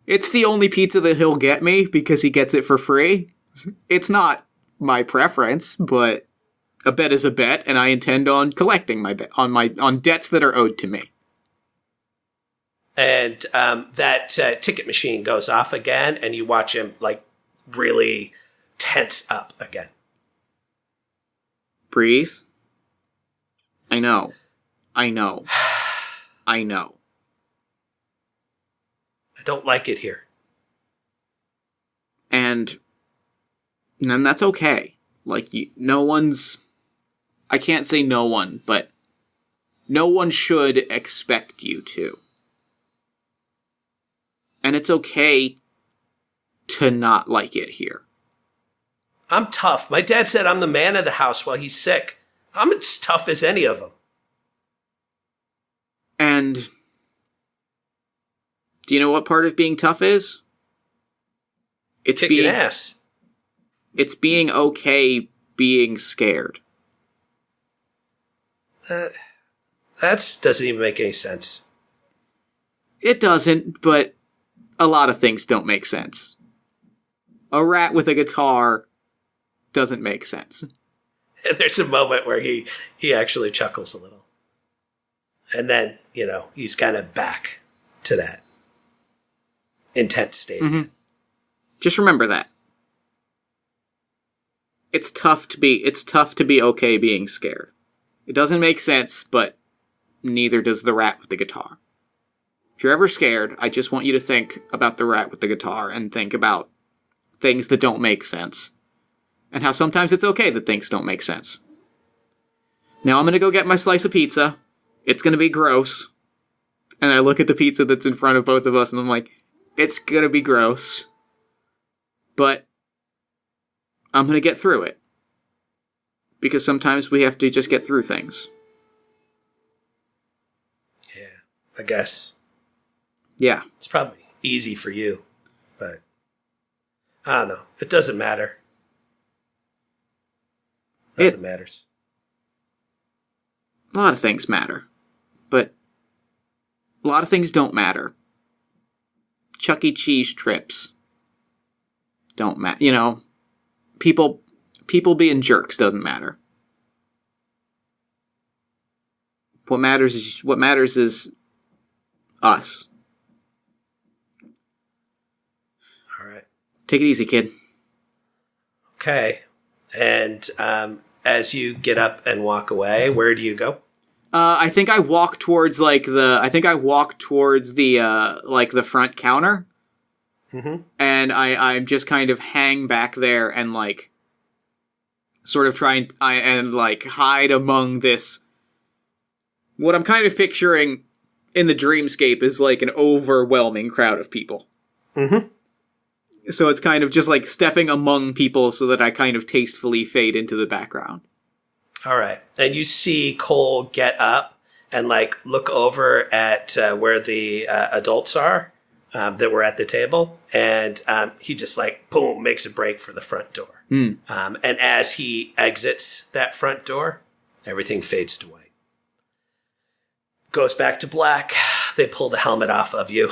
It's the only pizza that he'll get me because he gets it for free. It's not my preference, but a bet is a bet, and I intend on collecting my bet on debts that are owed to me. And that ticket machine goes off again, and you watch him, like, really tense up again. Breathe. I know. I know. I know. I don't like it here. And that's okay. Like, no one's... I can't say no one, but no one should expect you to. And it's okay to not like it here. I'm tough. My dad said I'm the man of the house while he's sick. I'm as tough as any of them. And do you know what part of being tough is? It's Kicking being ass. It's being okay being scared. That doesn't even make any sense. It doesn't, but a lot of things don't make sense. A rat with a guitar doesn't make sense. And there's a moment where he actually chuckles a little. And then, he's kind of back to that intense state again. Just remember that. It's tough to be okay being scared. It doesn't make sense, but neither does the rat with the guitar. If you're ever scared, I just want you to think about the rat with the guitar and think about things that don't make sense. And how sometimes it's okay that things don't make sense. Now I'm gonna go get my slice of pizza. It's gonna be gross. And I look at the pizza that's in front of both of us and I'm like, it's gonna be gross. But I'm gonna get through it. Because sometimes we have to just get through things. Yeah, I guess. Yeah. It's probably easy for you, but I don't know. It doesn't matter. Nothing matters. A lot of things matter. But a lot of things don't matter. Chuck E. Cheese trips don't matter. People being jerks doesn't matter. What matters is us. All right. Take it easy, kid. Okay. And as you get up and walk away, where do you go? I think I walk towards the front counter. Mm-hmm. And I just kind of hang back there and sort of try and hide among this. What I'm kind of picturing in the dreamscape is an overwhelming crowd of people. Mm-hmm. So it's kind of just stepping among people so that I kind of tastefully fade into the background. All right. And you see Cole get up and look over at where the adults are that were at the table. And he just boom, makes a break for the front door. Mm. And as he exits that front door, everything fades to white. Goes back to black. They pull the helmet off of you.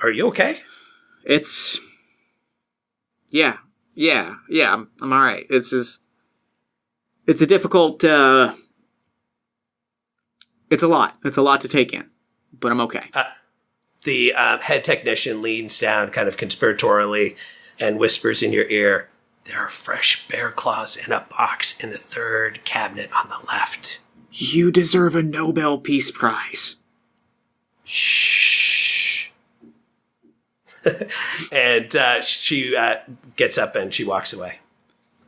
Are you okay? It's... Yeah, I'm alright. It's a difficult, it's a lot. It's a lot to take in, but I'm okay. The head technician leans down kind of conspiratorially and whispers in your ear, "There are fresh bear claws in a box in the third cabinet on the left." You deserve a Nobel Peace Prize. Shh. And she gets up and she walks away.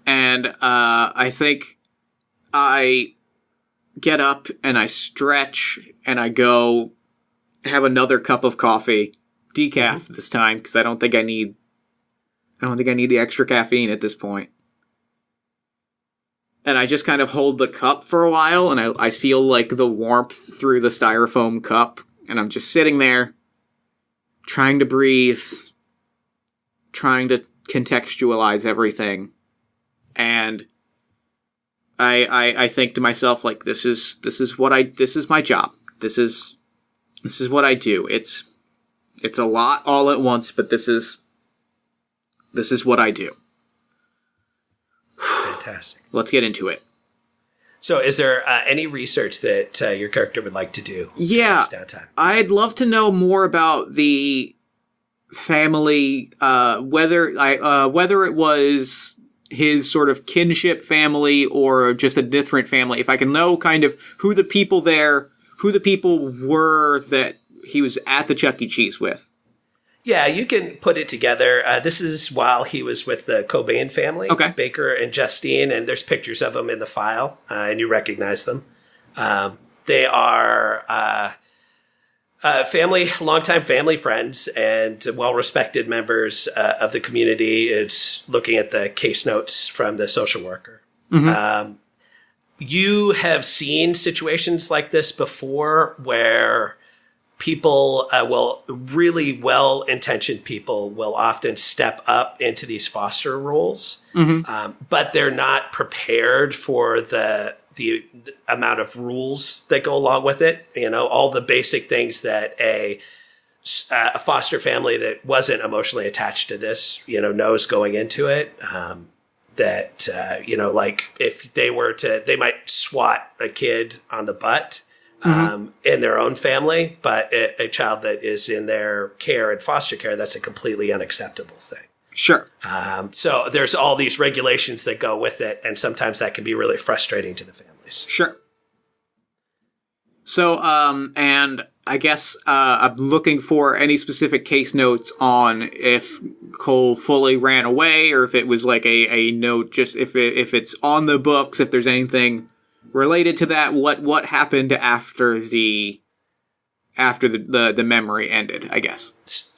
And I think I get up and I stretch and I go have another cup of coffee, decaf this time, because I don't think I need the extra caffeine at this point. And I just kind of hold the cup for a while, and I feel like the warmth through the styrofoam cup, and I'm just sitting there, trying to breathe, trying to contextualize everything, and I think to myself, like, this is my job. This is what I do. It's a lot all at once, but this is what I do. Fantastic. Let's get into it. So is there any research that your character would like to do? Yeah, downtime? I'd love to know more about the family, whether it was his sort of kinship family or just a different family. If I can know kind of who the people were that he was at the Chuck E. Cheese with. Yeah, you can put it together. This is while he was with the Cobain family, okay. Baker and Justine, and there's pictures of them in the file, and you recognize them. They are longtime family friends and well-respected members of the community. It's looking at the case notes from the social worker. Mm-hmm. You have seen situations like this before where people really well-intentioned people will often step up into these foster roles, but they're not prepared for the amount of rules that go along with it. You know, all the basic things that a foster family that wasn't emotionally attached to this, knows going into it. Like if they might swat a kid on the butt. In their own family, but a child that is in their care and foster care, that's a completely unacceptable thing. Sure. So there's all these regulations that go with it, and sometimes that can be really frustrating to the families. Sure. So, and I guess I'm looking for any specific case notes on if Cole fully ran away, or if it was like a note, just if it's on the books, if there's anything related to that, what happened after the memory ended, I guess.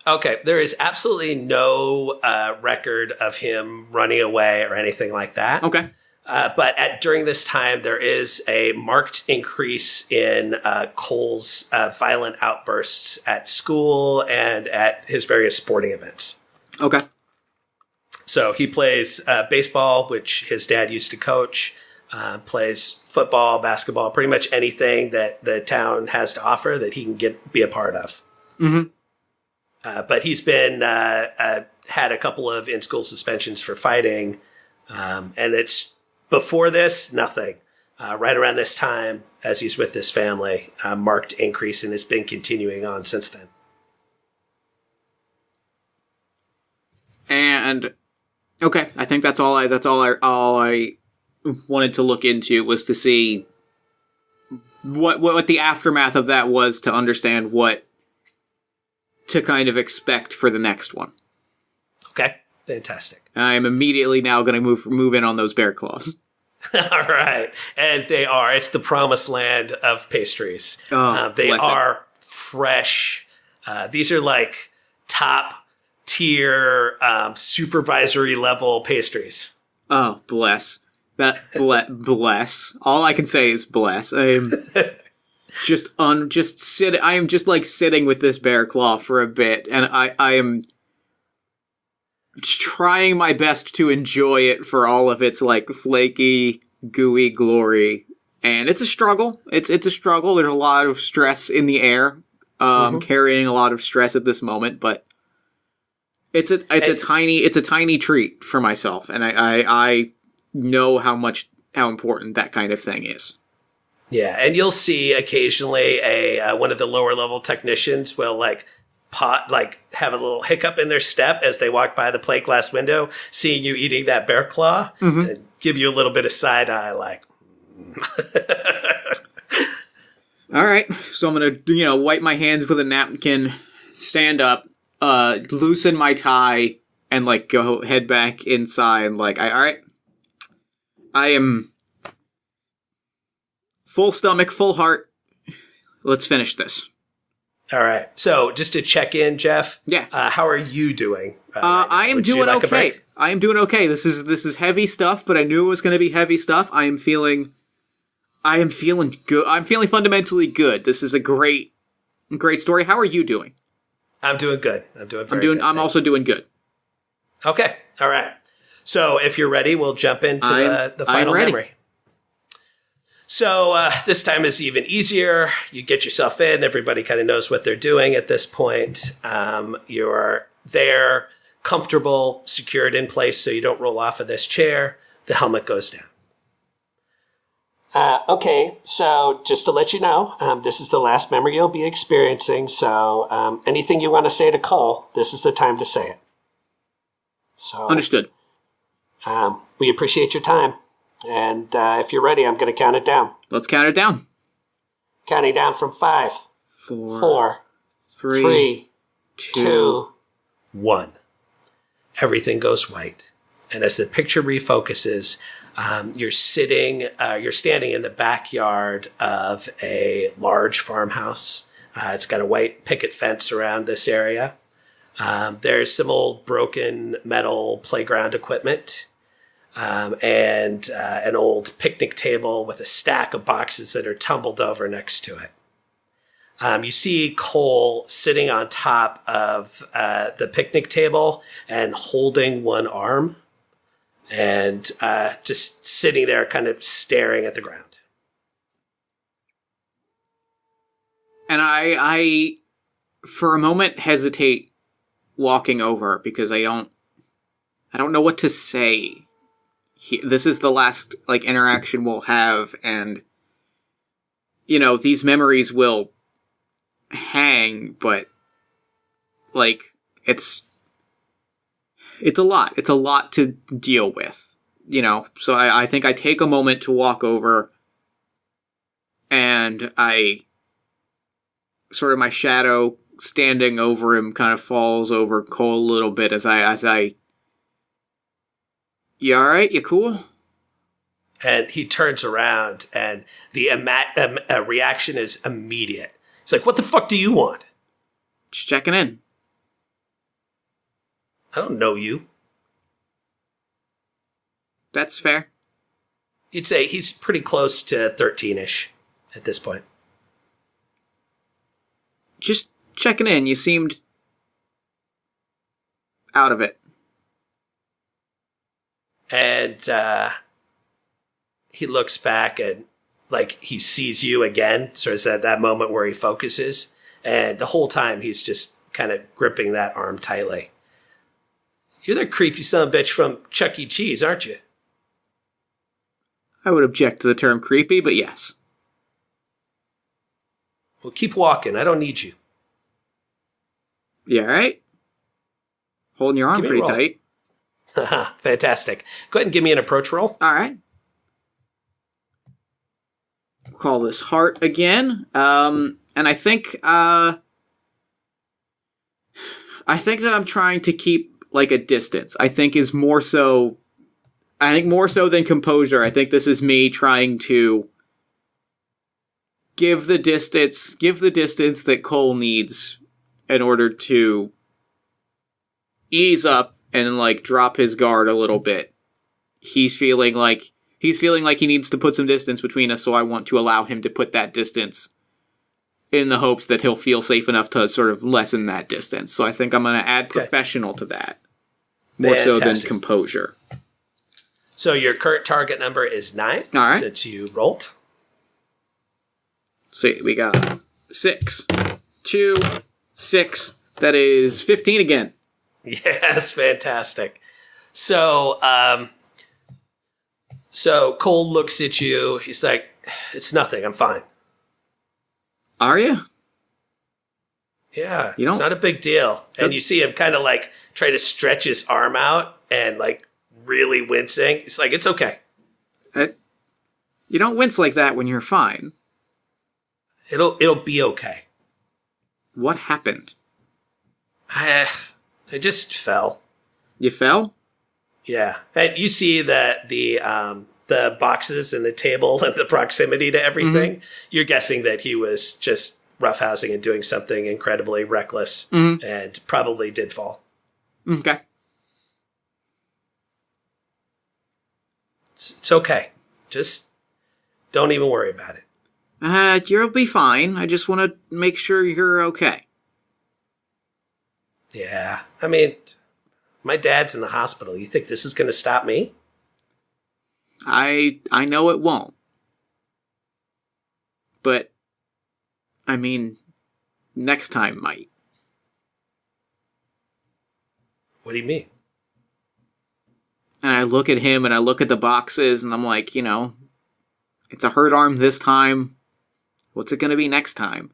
Okay, there is absolutely no record of him running away or anything like that. Okay. But during this time, there is a marked increase in Cole's violent outbursts at school and at his various sporting events. Okay. So he plays baseball, which his dad used to coach, plays football, basketball, pretty much anything that the town has to offer that he can be a part of. Mm-hmm. But he's been had a couple of in-school suspensions for fighting, and it's before this, nothing. Right around this time, as he's with this family, marked increase, and it's been continuing on since then. And okay, I think that's all I wanted to look into, was to see what the aftermath of that was, to understand what to kind of expect for the next one. Okay, fantastic. I'm immediately now going to move in on those bear claws. All right, and it's the promised land of pastries. Oh, they are fresh. These are like top tier supervisory level pastries. Oh, bless. Bless. All I can say is bless. I am I am just like sitting with this bear claw for a bit, and I am trying my best to enjoy it for all of its like flaky, gooey glory. And it's a struggle. It's a struggle. There's a lot of stress in the air. Carrying a lot of stress at this moment, but it's a tiny treat for myself, and I know how important that kind of thing is. Yeah, and you'll see occasionally one of the lower level technicians will have a little hiccup in their step as they walk by the plate glass window, seeing you eating that bear claw, and give you a little bit of side eye, like. All right, so I'm gonna wipe my hands with a napkin, stand up, loosen my tie and like go head back inside. Like, all right, I am full stomach, full heart. Let's finish this. All right. So just to check in, Jeff. Yeah. How are you doing? I am doing okay. I am doing okay. This is heavy stuff, but I knew it was going to be heavy stuff. I am feeling good. I'm feeling fundamentally good. This is a great story. How are you doing? I'm doing good. I'm doing very good. I'm also doing good. Okay. All right. So if you're ready, we'll jump into the final memory. So this time is even easier. You get yourself in. Everybody kind of knows what they're doing at this point. You're there, comfortable, secured in place so you don't roll off of this chair. The helmet goes down. Okay, so just to let you know, this is the last memory you'll be experiencing. So anything you want to say to Cole, this is the time to say it. So understood. We appreciate your time. And if you're ready, I'm going to count it down. Let's count it down. Counting down from 5, 4, 3, 2, 1. Everything goes white. And as the picture refocuses, you're standing in the backyard of a large farmhouse. It's got a white picket fence around this area. There's some old broken metal playground equipment. And an old picnic table with a stack of boxes that are tumbled over next to it. You see Cole sitting on top of the picnic table and holding one arm and just sitting there kind of staring at the ground. And I for a moment hesitate walking over because I don't know what to say. This is the last interaction we'll have, and these memories will hang, but it's a lot to deal with, so I think I take a moment to walk over, and I sort of my shadow standing over him kind of falls over Cole a little bit as I you alright? You cool? And he turns around, and the reaction is immediate. It's like, what the fuck do you want? Just checking in. I don't know you. That's fair. You'd say he's pretty close to 13-ish at this point. Just checking in. You seemed out of it. And he looks back and he sees you again. So it's at that moment where he focuses. And the whole time he's just kind of gripping that arm tightly. You're the creepy son of a bitch from Chuck E. Cheese, aren't you? I would object to the term creepy, but yes. Well, keep walking. I don't need you. You alright? Holding your arm pretty tight. Fantastic. Go ahead and give me an approach roll. All right. We'll call this heart again. And I think that I'm trying to keep a distance. I think more so than composure. I think this is me trying to give the distance that Cole needs in order to ease up and drop his guard a little bit. He's feeling like he needs to put some distance between us, so I want to allow him to put that distance in the hopes that he'll feel safe enough to sort of lessen that distance. So I think I'm going to add professional to that. More so than composure. So your current target number is 9. All right. Since you rolled. See, we got 6, 2, 6. That is 15 again. Yes, fantastic. So, Cole looks at you. He's like, "It's nothing. I'm fine." Are you? Yeah, it's not a big deal. And you see him kind of try to stretch his arm out and really wincing. It's like, it's okay. You don't wince like that when you're fine. It'll be okay. What happened? I just fell. You fell? Yeah. And you see that the boxes and the table and the proximity to everything, you're guessing that he was just roughhousing and doing something incredibly reckless and probably did fall. Okay. It's okay. Just don't even worry about it. You'll be fine. I just want to make sure you're okay. Yeah. I mean, my dad's in the hospital. You think this is going to stop me? I know it won't. But, I mean, next time might. What do you mean? And I look at him and I look at the boxes and I'm like, it's a hurt arm this time. What's it going to be next time?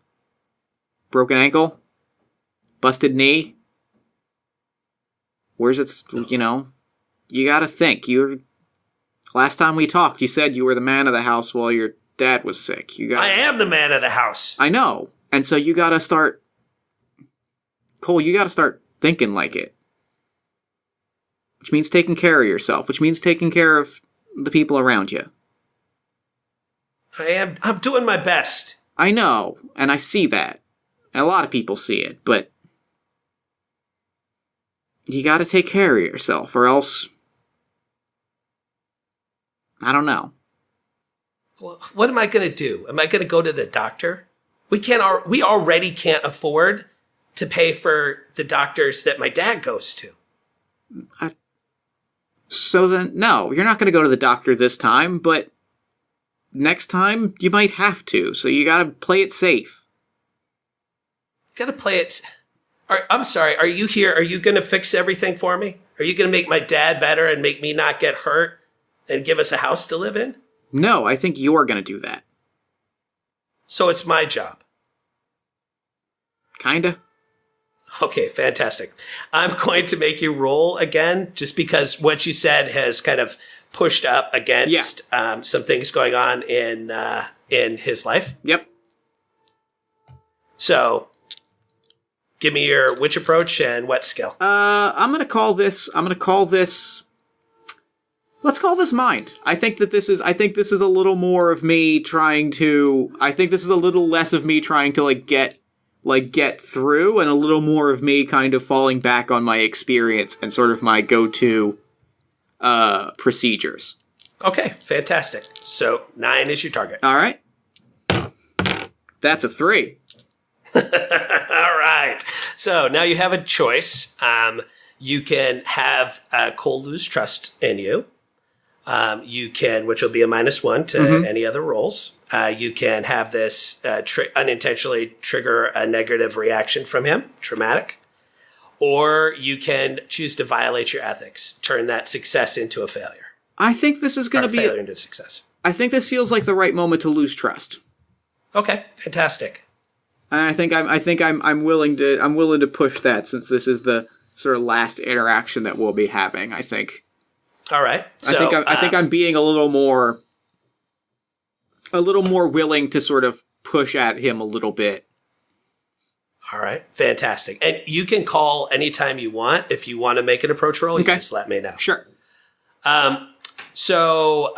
Broken ankle? Busted knee? Where's it, you gotta think. Last time we talked, you said you were the man of the house while your dad was sick. I am the man of the house. I know. And so you gotta start, Cole, you gotta start thinking like it. Which means taking care of yourself, which means taking care of the people around you. I'm doing my best. I know, and I see that. And a lot of people see it, but you gotta take care of yourself, or else, I don't know. Well, what am I going to do? Am I going to go to the doctor? We already can't afford to pay for the doctors that my dad goes to. So then, no, you're not going to go to the doctor this time, but next time you might have to, so you gotta play it safe. Gotta play it... I'm sorry, are you here? Are you going to fix everything for me? Are you going to make my dad better and make me not get hurt and give us a house to live in? No, I think you're going to do that. So it's my job. Kinda. Okay, fantastic. I'm going to make you roll again, just because what you said has kind of pushed up against some things going on in his life. Yep. So, give me your witch approach and what skill? I'm gonna call this. Let's call this mind. I think this is a little more of me trying to. I think this is a little less of me trying to get through, and a little more of me kind of falling back on my experience and sort of my go-to procedures. Okay, fantastic. So 9 is your target. All right. That's a 3. All right. So now you have a choice. You can have Cole lose trust in you. You can, which will be a -1 to any other rolls. You can have this unintentionally trigger a negative reaction from him, traumatic. Or you can choose to violate your ethics, turn that success into a failure. I think this is going to be failure into success. I think this feels like the right moment to lose trust. Okay, fantastic. And I think I'm willing to push that, since this is the sort of last interaction that we'll be having. I think. All right. So, I think I'm being a little more willing to sort of push at him a little bit. All right, fantastic. And you can call anytime you want. If you want to make an approach roll, you just let me know. Sure. So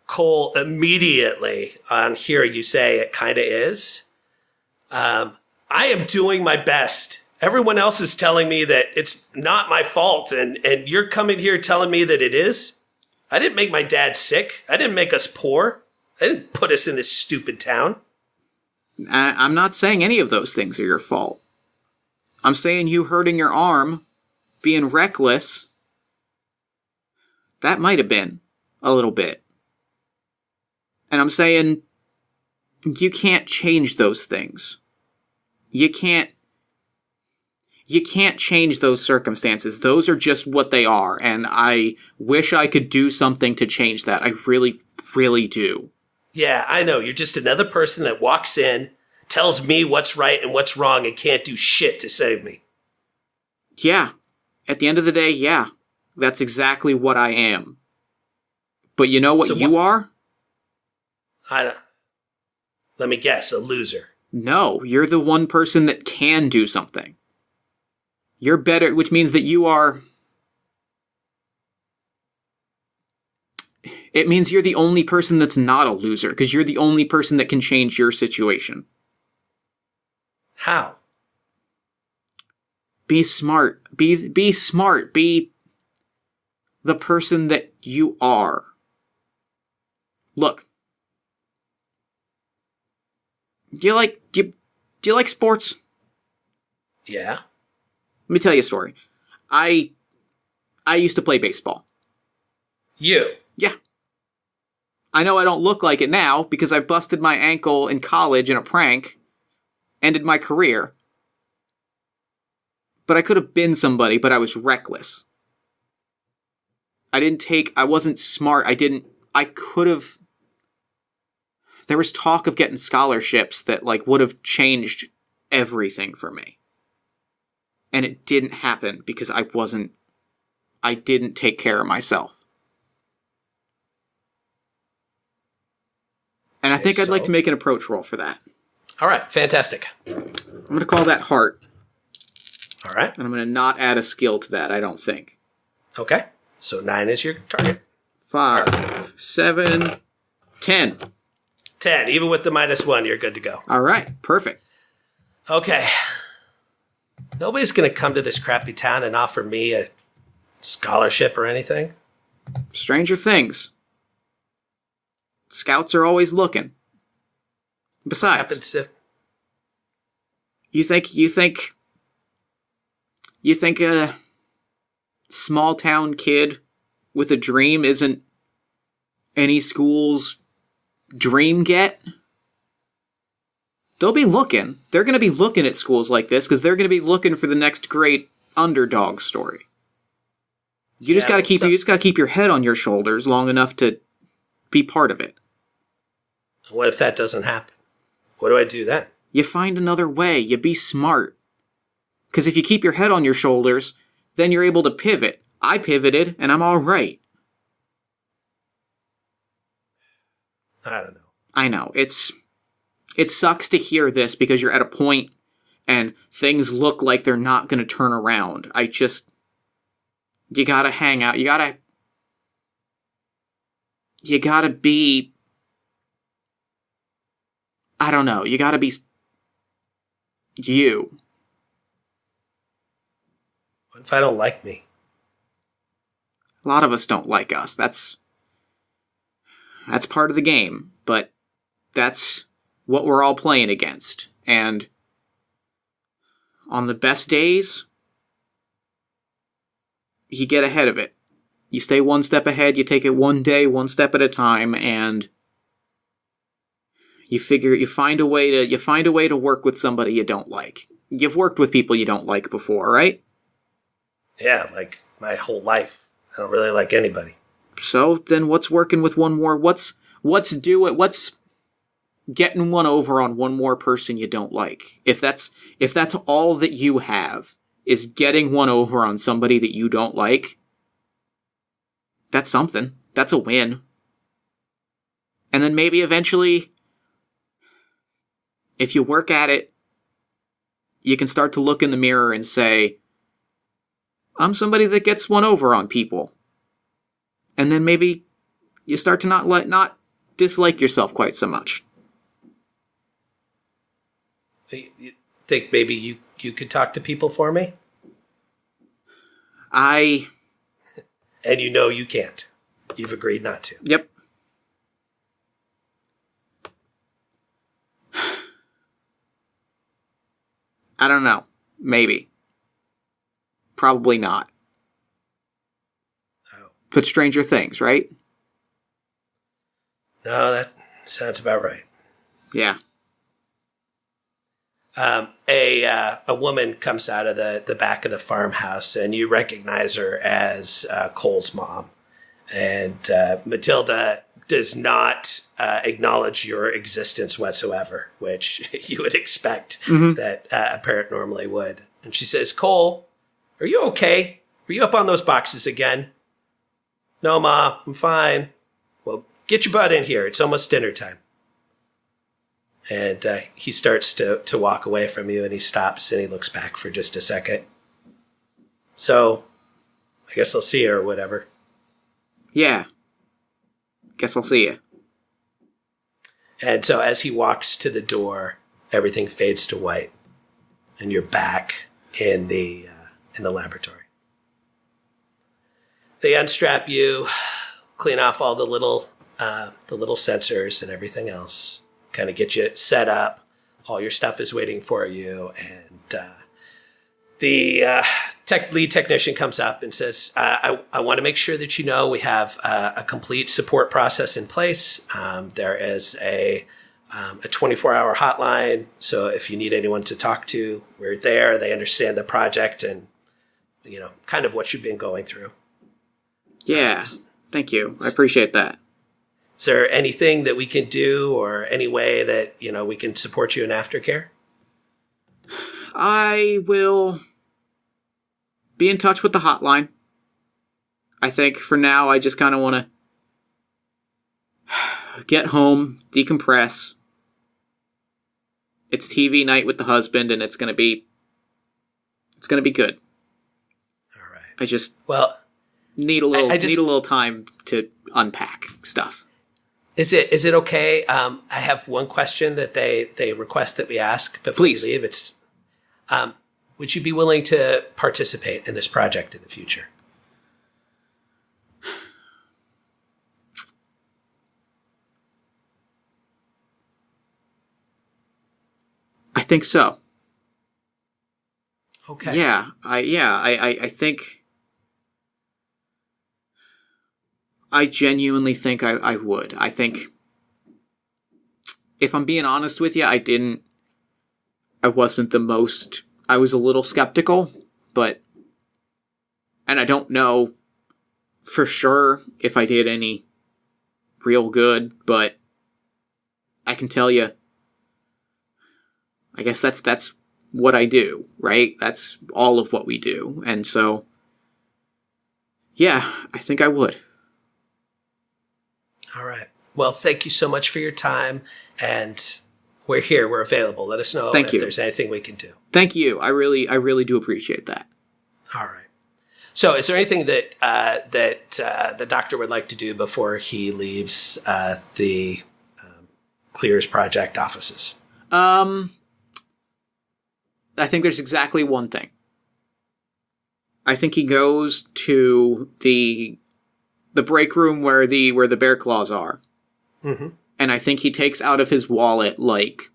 Cole, immediately on hearing you say it kind of is, I am doing my best. Everyone else is telling me that it's not my fault, and you're coming here telling me that it is? I didn't make my dad sick. I didn't make us poor. I didn't put us in this stupid town. I'm not saying any of those things are your fault. I'm saying you hurting your arm, being reckless, that might have been a little bit. And I'm saying you can't change those things. You can't change those circumstances. Those are just what they are, and I wish I could do something to change that. I really, really do. Yeah, I know. You're just another person that walks in, tells me what's right and what's wrong, and can't do shit to save me. Yeah. At the end of the day, yeah. That's exactly what I am. But you know what you are? Let me guess, a loser. No, you're the one person that can do something. You're better, which means that you are... It means you're the only person that's not a loser, because you're the only person that can change your situation. How? Be smart. Be smart. Be the person that you are. Look. Do you like sports? Yeah. Let me tell you a story. I used to play baseball. You? Yeah. I know I don't look like it now because I busted my ankle in college in a prank. Ended my career. But I could have been somebody, but I was reckless. I wasn't smart. I could have... There was talk of getting scholarships that, like, would have changed everything for me. And it didn't happen because I didn't take care of myself. And I think I'd like to make an approach roll for that. All right, fantastic. I'm going to call that heart. All right. And I'm going to not add a skill to that, I don't think. Okay. So 9 is your target. 5, 7, 10. 10. Even with the -1, you're good to go. All right. Perfect. Okay. Nobody's going to come to this crappy town and offer me a scholarship or anything. Stranger things. Scouts are always looking. Besides, you think a small town kid with a dream isn't any school's dream get? They'll be looking. They're going to be looking at schools like this because they're going to be looking for the next great underdog story. You just got to keep your head on your shoulders long enough to be part of it. What if that doesn't happen? What do I do then? You find another way. You be smart. Because if you keep your head on your shoulders, then you're able to pivot. I pivoted, and I'm all right. I don't know. I know. It sucks to hear this because you're at a point and things look like they're not going to turn around. You gotta hang out. You gotta be... I don't know. You gotta be... you. What if I don't like me? A lot of us don't like us. That's part of the game, but that's what we're all playing against. And on the best days, you get ahead of it. You stay one step ahead, you take it one day, one step at a time, and you find a way to work with somebody you don't like. You've worked with people you don't like before, right? Yeah, like my whole life. I don't really like anybody. So then what's working with one more? What's getting one over on one more person you don't like? If that's all that you have is getting one over on somebody that you don't like, that's something. That's a win. And then maybe eventually, if you work at it, you can start to look in the mirror and say, I'm somebody that gets one over on people. And then maybe you start to not dislike yourself quite so much. You think maybe you could talk to people for me? And you know you can't. You've agreed not to. Yep. I don't know. Maybe. Probably not. Oh. But Stranger Things, right? No, that sounds about right. Yeah. A woman comes out of the back of the farmhouse, and you recognize her as Cole's mom. And Matilda does not acknowledge your existence whatsoever, which you would expect that a parent normally would. And she says, Cole, are you okay? Were you up on those boxes again? No, Ma, I'm fine. Well, get your butt in here. It's almost dinner time. And he starts to walk away from you, and he stops and he looks back for just a second. So I guess I'll see you or whatever. Yeah. Guess I'll see you. And so as he walks to the door, everything fades to white, and you're back in the laboratory. They unstrap you, clean off all the little sensors and everything else, kind of get you set up. All your stuff is waiting for you, and the lead technician comes up and says, I want to make sure that you know we have a complete support process in place. There is a 24-hour hotline, so if you need anyone to talk to, we're there. They understand the project and, kind of what you've been going through. Yeah, thank you. I appreciate that. Is there anything that we can do or any way that, we can support you in aftercare? I will be in touch with the hotline. I think for now, I just kind of want to get home, decompress. It's TV night with the husband, and it's going to be good. All right. I just need need a little time to unpack stuff. Is it okay? I have one question that they request that we ask before Please. we leave. It's, would you be willing to participate in this project in the future? I think so. Okay. Yeah, I think I genuinely think I would. I think, if I'm being honest with you, I was a little skeptical, and I don't know for sure if I did any real good, but I can tell you, I guess that's what I do, right? That's all of what we do. And so, yeah, I think I would. All right. Well, thank you so much for your time, and we're here. We're available. Let us know if there's anything we can do. Thank you. I really do appreciate that. All right. So is there anything that the doctor would like to do before he leaves the Clears Project offices? I think there's exactly one thing. I think he goes to the break room where the bear claws are. Mm-hmm. And I think he takes out of his wallet like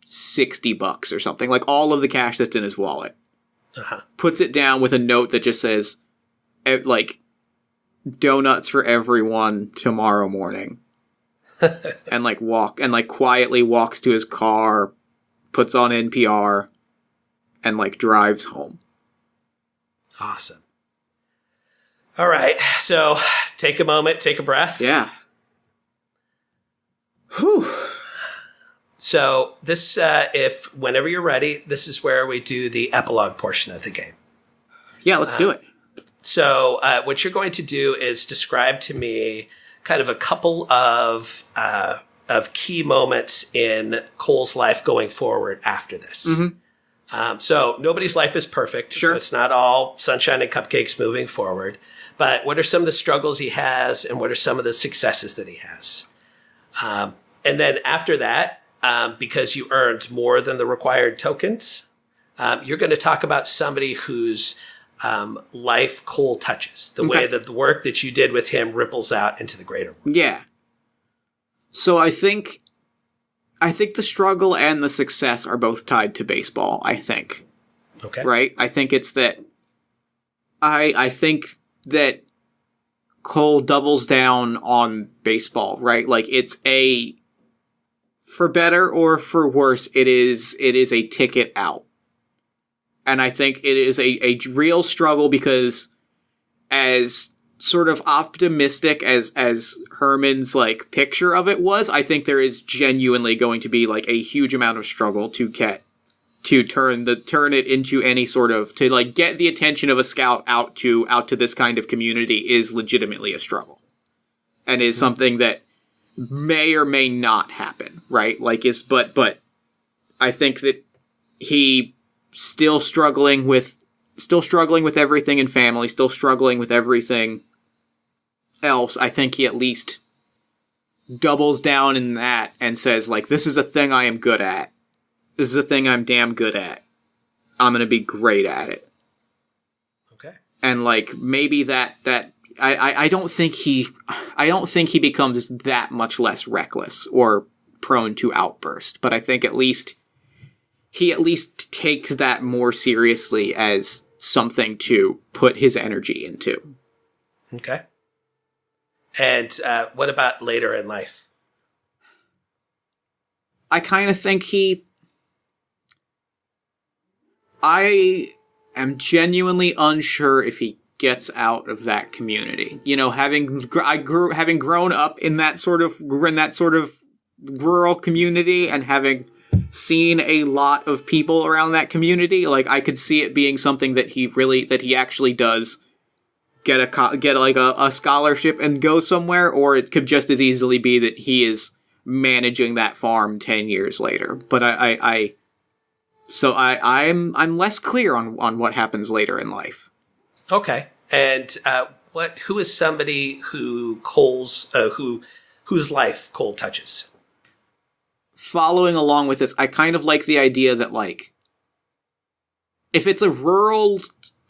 $60 or something, like all of the cash that's in his wallet. Uh-huh. Puts it down with a note that just says, like, donuts for everyone tomorrow morning. and quietly walks to his car, puts on NPR, and drives home. Awesome. All right. So take a moment, take a breath. Yeah. Whew. So this, whenever you're ready, this is where we do the epilogue portion of the game. Yeah, let's do it. So what you're going to do is describe to me kind of a couple of key moments in Cole's life going forward after this. Mm-hmm. So nobody's life is perfect. Sure. So it's not all sunshine and cupcakes moving forward. But what are some of the struggles he has, and what are some of the successes that he has? And then after that, because you earned more than the required tokens, you're going to talk about somebody whose life Cole touches. The way that the work that you did with him ripples out into the greater world. Yeah. So I think the struggle and the success are both tied to baseball, I think. Okay. Right? I think it's that I think that Cole doubles down on baseball, right? Like, it's for better or for worse, it is a ticket out. And I think it is a real struggle because, as sort of optimistic as Herman's picture of it was, I think there is genuinely going to be a huge amount of struggle to turn it into any sort of, to get the attention of a scout out to this kind of community is legitimately a struggle, and is something that may or may not happen, right? But I think that he still struggling with struggling with everything in family, still struggling with everything else, I think he at least doubles down in that and says, like, this is a thing I am good at. This is a thing I'm damn good at. I'm gonna be great at it. Okay. And, like, maybe I don't think he becomes that much less reckless or prone to outburst, but I think he at least takes that more seriously as something to put his energy into. Okay. And what about later in life? I kind of think I am genuinely unsure if he gets out of that community. You know, having grown up in that sort of rural community and having seen a lot of people around that community, like, I could see it being something that he actually does get a scholarship and go somewhere, or it could just as easily be that he is managing that farm 10 years later. But I'm less clear on what happens later in life. Okay. And who is somebody whose life Cole touches? Following along with this, I kind of like the idea that, like, if it's a rural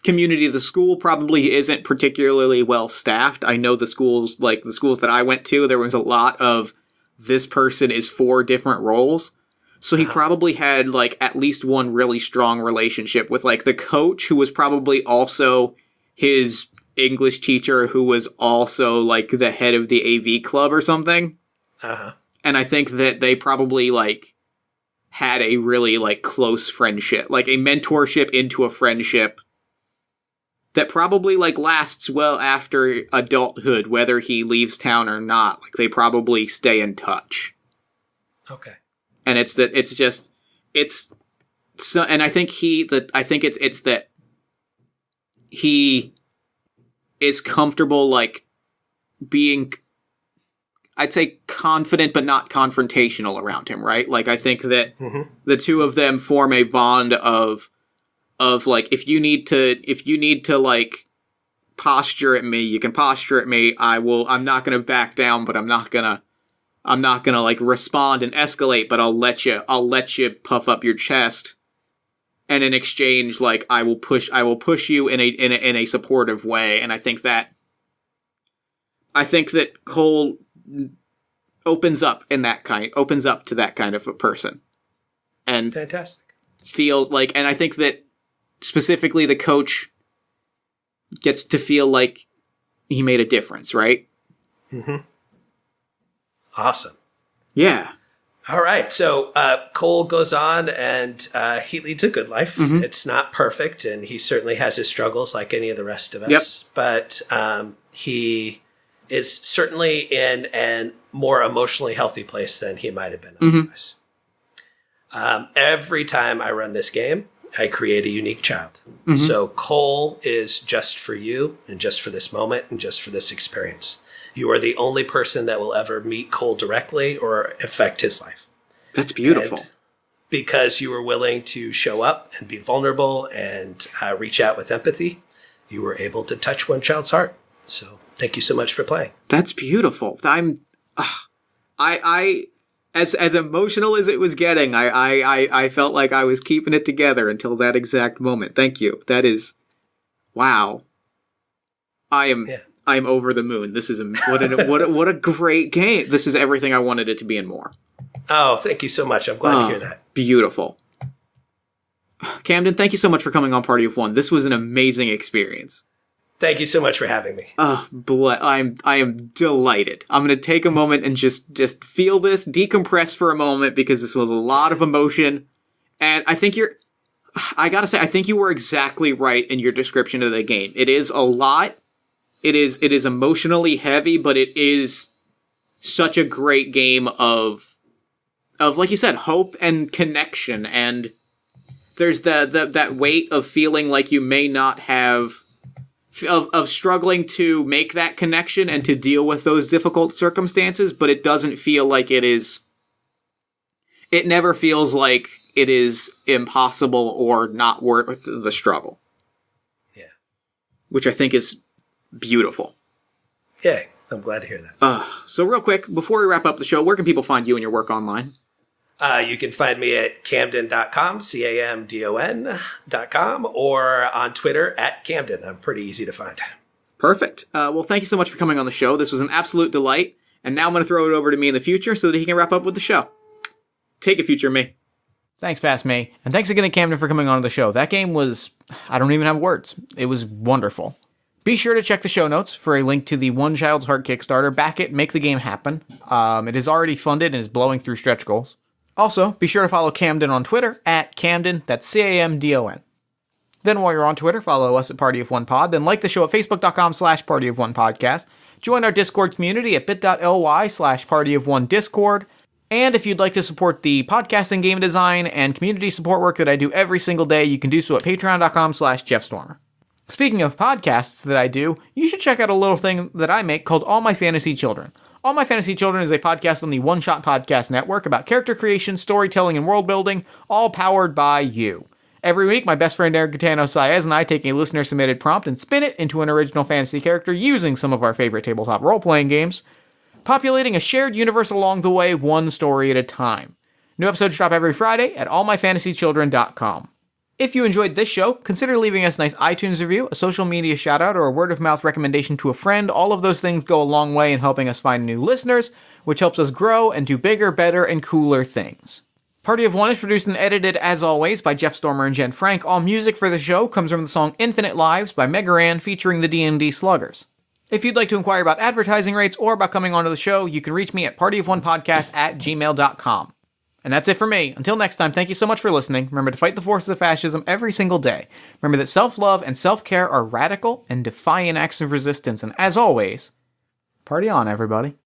community, the school probably isn't particularly well staffed. I know the schools that I went to, there was a lot of this person is 4 different roles. So he probably had, like, at least one really strong relationship with, like, the coach, who was probably also his English teacher, who was also, like, the head of the AV club or something. Uh-huh. And I think that they probably, like, had a really, like, close friendship, like a mentorship into a friendship that probably, like, lasts well after adulthood, whether he leaves town or not. Like, they probably stay in touch. Okay. And and I think it's that he is comfortable, like, being, I'd say, confident but not confrontational around him, right? Like, I think that the two of them form a bond of like, if you need to like posture at me, you can posture at me. I'm not gonna back down, but I'm not gonna like respond and escalate, but I'll let you puff up your chest. And in exchange, like, I will push you in a supportive way. And I think that Cole opens up to that kind of a person. And fantastic. Feels like, and I think that specifically the coach gets to feel like he made a difference, right? Mm-hmm. Awesome. Yeah. All right. So Cole goes on and he leads a good life. Mm-hmm. It's not perfect, and he certainly has his struggles like any of the rest of us. Yep. But he is certainly in a more emotionally healthy place than he might have been otherwise. Every time I run this game, I create a unique child. Mm-hmm. So Cole is just for you, and just for this moment, and just for this experience. You are the only person that will ever meet Cole directly or affect his life. That's beautiful. And because you were willing to show up and be vulnerable and reach out with empathy, you were able to touch one child's heart. So thank you so much for playing. That's beautiful. As emotional as it was getting, I felt like I was keeping it together until that exact moment. Thank you. That is, wow. I'm over the moon. This is what a great game. This is everything I wanted it to be and more. Oh, thank you so much. I'm glad to hear that. Beautiful. Camden, thank you so much for coming on Party of One. This was an amazing experience. Thank you so much for having me. I am delighted. I'm going to take a moment and just feel this, decompress for a moment, because this was a lot of emotion. And I think I gotta say, I think you were exactly right in your description of the game. It is a lot. It is emotionally heavy, but it is such a great game of like you said, hope and connection. And there's that weight of feeling like you may not have, of struggling to make that connection and to deal with those difficult circumstances, but it doesn't feel like it never feels like it is impossible or not worth the struggle. which I think is beautiful. Yay. I'm glad to hear that. So real quick, before we wrap up the show, where can people find you and your work online? You can find me at camdon.com, camdon.com, or on Twitter at Camdon. I'm pretty easy to find. Perfect. Well, thank you so much for coming on the show. This was an absolute delight. And now I'm going to throw it over to me in the future so that he can wrap up with the show. Take it, future me. Thanks, past me. And thanks again to Camden for coming on the show. That game was... I don't even have words. It was wonderful. Be sure to check the show notes for a link to the One Child's Heart Kickstarter. Back it, make the game happen. It is already funded and is blowing through stretch goals. Also, be sure to follow Camden on Twitter at Camden, that's Camdon. Then while you're on Twitter, follow us at Party of One Pod, then like the show at facebook.com/Party of One Podcast. Join our Discord community at bit.ly/Party of One Discord. And if you'd like to support the podcasting, game design, and community support work that I do every single day, you can do so at patreon.com/JeffStormer. Speaking of podcasts that I do, you should check out a little thing that I make called All My Fantasy Children. All My Fantasy Children is a podcast on the One Shot Podcast Network about character creation, storytelling, and world building, all powered by you. Every week, my best friend Eric Gatano Saez and I take a listener-submitted prompt and spin it into an original fantasy character using some of our favorite tabletop role-playing games, populating a shared universe along the way, one story at a time. New episodes drop every Friday at allmyfantasychildren.com. If you enjoyed this show, consider leaving us a nice iTunes review, a social media shout-out, or a word-of-mouth recommendation to a friend. All of those things go a long way in helping us find new listeners, which helps us grow and do bigger, better, and cooler things. Party of One is produced and edited, as always, by Jeff Stormer and Jen Frank. All music for the show comes from the song Infinite Lives by Megaran featuring the D&D Sluggers. If you'd like to inquire about advertising rates or about coming onto the show, you can reach me at partyofonepodcast@gmail.com. And that's it for me. Until next time, thank you so much for listening. Remember to fight the forces of fascism every single day. Remember that self-love and self-care are radical and defiant acts of resistance. And as always, party on, everybody.